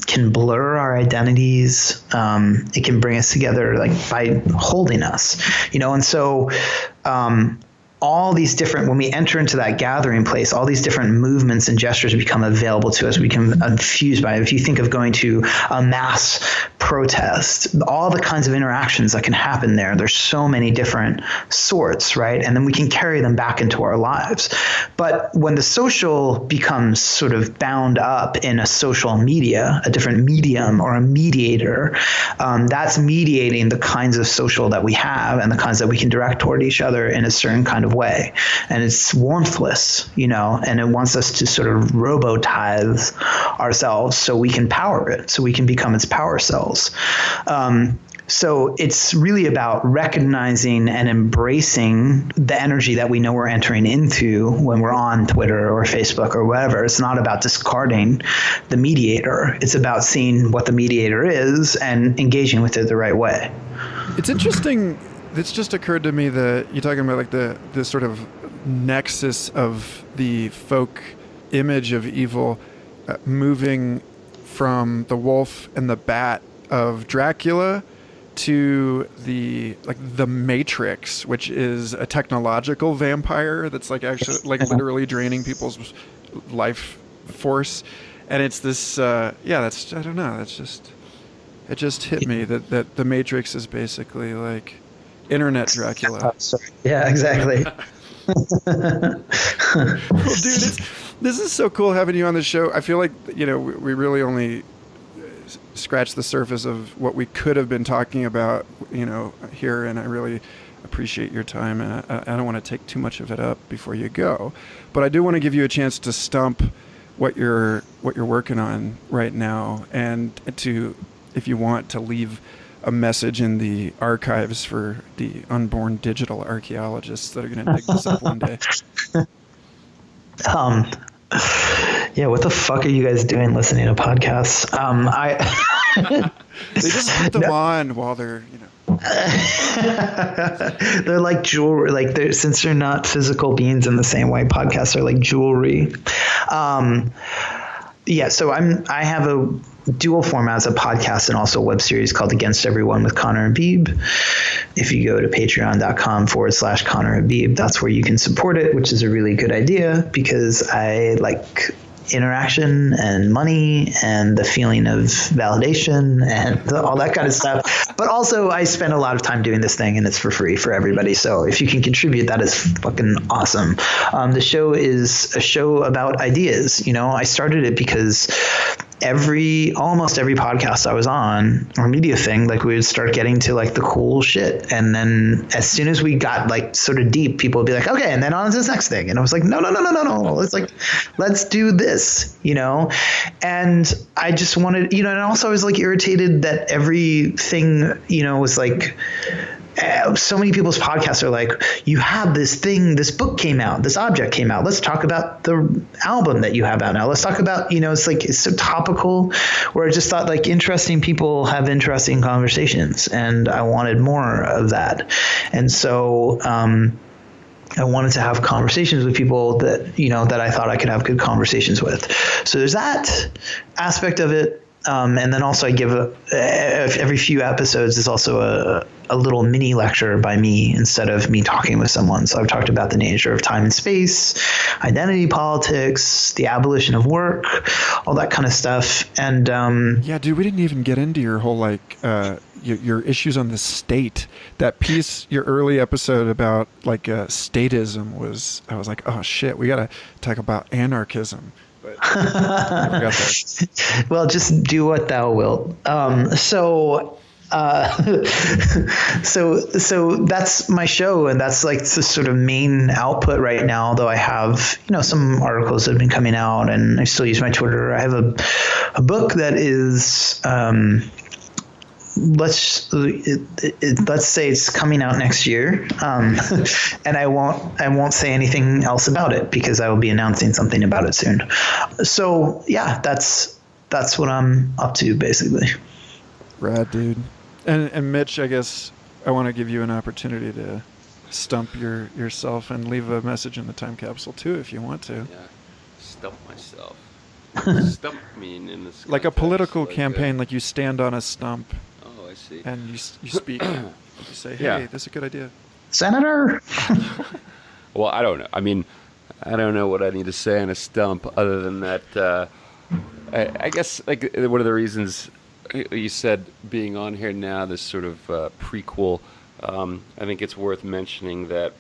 A: can blur our identities. It can bring us together like by holding us, and so all these different, when we enter into that gathering place, all these different movements and gestures become available to us. We can infuse by it. If you think of going to a mass protest, all the kinds of interactions that can happen there, there's so many different sorts, right? And then we can carry them back into our lives. But when the social becomes sort of bound up in a social media, a different medium or a mediator, that's mediating the kinds of social that we have and the kinds that we can direct toward each other in a certain kind of way. And it's warmthless, and it wants us to sort of robotize ourselves so we can power it, so we can become its power cells. So it's really about recognizing and embracing the energy that we know we're entering into when we're on Twitter or Facebook or whatever. It's not about discarding the mediator. It's about seeing what the mediator is and engaging with it the right way.
C: It's interesting. It's just occurred to me that you're talking about like the sort of nexus of the folk image of evil moving from the wolf and the bat of Dracula to the Matrix, which is a technological vampire that's like actually like literally draining people's life force. And it's this that's, I don't know, it just hit me that the Matrix is basically like internet Dracula.
A: Yeah, exactly.
C: Well, dude, this is so cool having you on the show. I feel like, we really only scratched the surface of what we could have been talking about, here, and I really appreciate your time, and I don't want to take too much of it up before you go, but I do want to give you a chance to stump what you're working on right now, and to, if you want to leave a message in the archives for the unborn digital archaeologists that are going to dig this up one day.
A: Yeah, what the fuck are you guys doing listening to podcasts?
C: They just put them on while they're,
A: they're like jewelry. Like since they're not physical beings in the same way, podcasts are like jewelry. Yeah, so I have a dual format as a podcast and also a web series called Against Everyone with Conner Habib. If you go to patreon.com/Conner Habib, that's where you can support it, which is a really good idea because I like interaction and money and the feeling of validation and all that kind of stuff. But also I spend a lot of time doing this thing and it's for free for everybody. So if you can contribute, that is fucking awesome. The show is a show about ideas. I started it because almost every podcast I was on or media thing, like we would start getting to like the cool shit. And then as soon as we got like sort of deep, people would be like, okay, and then on to this next thing. And I was like, no. It's like, let's do this, and I just wanted, and also I was like irritated that everything, was like so many people's podcasts are like, you have this thing, this book came out, this object came out. Let's talk about the album that you have out now. Let's talk about, it's like, it's so topical, where I just thought like interesting people have interesting conversations, and I wanted more of that. And so, I wanted to have conversations with people that, that I thought I could have good conversations with. So there's that aspect of it. And then also I give every few episodes is also a little mini lecture by me instead of me talking with someone. So I've talked about the nature of time and space, identity politics, the abolition of work, all that kind of stuff. And
C: yeah, dude, we didn't even get into your whole your issues on the state. That piece, your early episode about statism was, I was like, oh shit, we got to talk about anarchism. But I forgot that.
A: Well, just do what thou wilt. So that's my show, and that's like the sort of main output right now. Although I have, some articles that have been coming out, and I still use my Twitter. I have a book that is, let's say it's coming out next year, and I won't say anything else about it because I will be announcing something about it soon. So yeah, that's what I'm up to basically.
C: Rad, dude. And Mitch, I guess I want to give you an opportunity to stump yourself and leave a message in the time capsule too, if you want to.
B: Yeah, stump myself. Stump me in this.
C: Like a political campaign, like you stand on a stump.
B: I see.
C: And you speak. You say, hey,
B: yeah,
C: this is a good idea.
A: Senator?
B: Well, I don't know. I mean, I don't know what I need to say on a stump other than that. I guess like one of the reasons you said being on here now, this sort of prequel, I think it's worth mentioning that,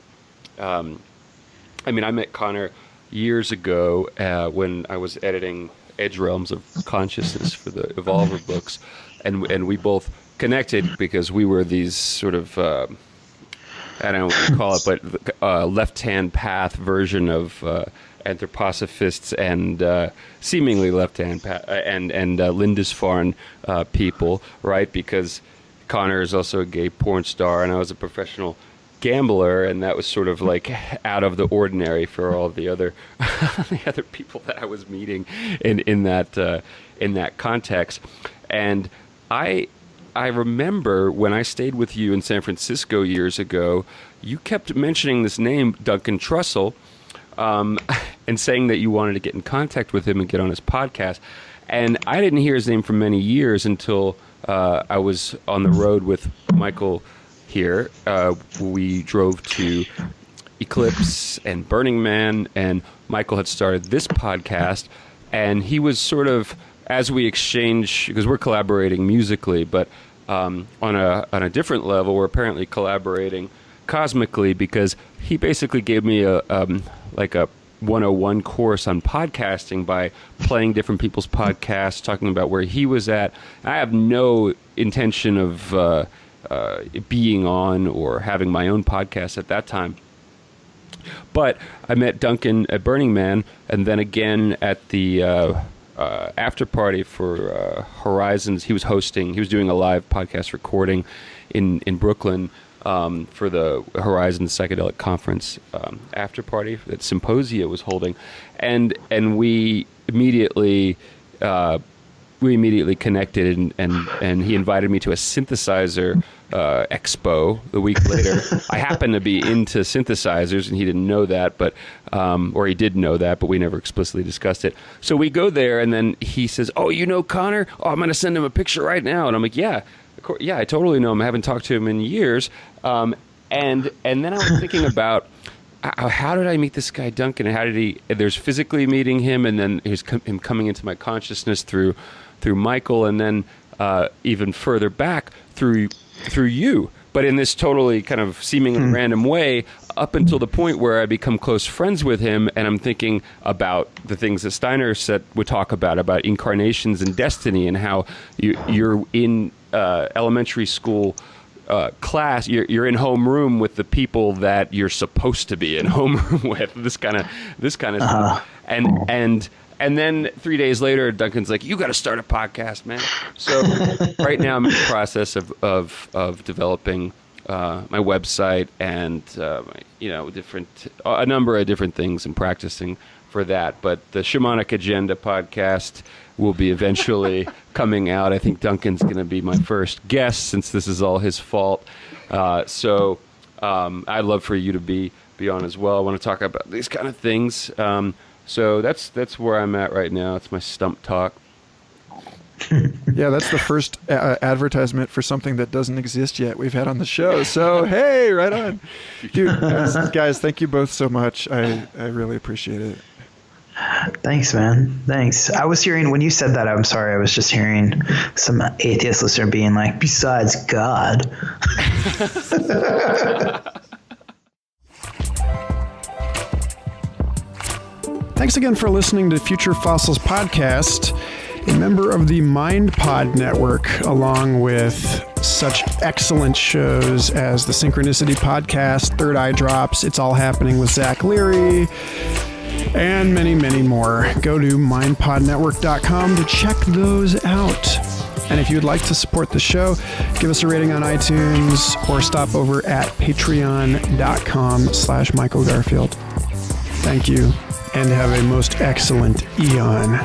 B: I met Conner years ago when I was editing Edge Realms of Consciousness for the Evolver books, and we both connected because we were these sort of I don't know what you call it, but left-hand path version of anthroposophists and seemingly left-hand path and Lindisfarne people, right? Because Conner is also a gay porn star, and I was a professional gambler, and that was sort of like out of the ordinary for all the other the other people that I was meeting in that context. And I remember when I stayed with you in San Francisco years ago, you kept mentioning this name, Duncan Trussell, and saying that you wanted to get in contact with him and get on his podcast. And I didn't hear his name for many years until I was on the road with Michael here. We drove to Eclipse and Burning Man, and Michael had started this podcast, and he was sort of, as we exchange, because we're collaborating musically, but on a different level, we're apparently collaborating cosmically, because he basically gave me a 101 course on podcasting by playing different people's podcasts, talking about where he was at. I have no intention of being on or having my own podcast at that time. But I met Duncan at Burning Man, and then again at the after party for Horizons. He was doing a live podcast recording in Brooklyn for the Horizons Psychedelic Conference after party that Symposia was holding, and we immediately connected, and he invited me to a synthesizer expo the week later. I happened to be into synthesizers, and he didn't know that, but or he did know that, but we never explicitly discussed it. So we go there, and then he says, "Oh, you know Conner? Oh, I'm going to send him a picture right now." And I'm like, "Yeah, of course, yeah, I totally know him. I haven't talked to him in years." And then I was thinking about how did I meet this guy Duncan? How did he? There's physically meeting him, and then him coming into my consciousness through Michael, and then even further back through you, but in this totally kind of seemingly random way, up until the point where I become close friends with him, and I'm thinking about the things that Steiner would talk about incarnations and destiny, and how you're in elementary school class, you're in homeroom with the people that you're supposed to be in homeroom with, this kind of stuff, and then 3 days later, Duncan's like, "You got to start a podcast, man." So right now I'm in the process of developing my website and a number of different things and practicing for that. But the Shamanic Agenda podcast will be eventually coming out. I think Duncan's going to be my first guest since this is all his fault. So I'd love for you to be on as well. I want to talk about these kind of things. So that's where I'm at right now. It's my stump talk.
C: Yeah, that's the first advertisement for something that doesn't exist yet we've had on the show. So, hey, right on. Dude, guys, thank you both so much. I really appreciate it.
A: Thanks, man. Thanks. I was hearing, when you said that, I'm sorry, I was just hearing some atheist listener being like, besides God.
C: Thanks again for listening to Future Fossils Podcast, a member of the MindPod Network, along with such excellent shows as the Synchronicity Podcast, Third Eye Drops, It's All Happening with Zach Leary, and many, many more. Go to mindpodnetwork.com to check those out. And if you'd like to support the show, give us a rating on iTunes or stop over at patreon.com/Michael Garfield. Thank you, and have a most excellent eon.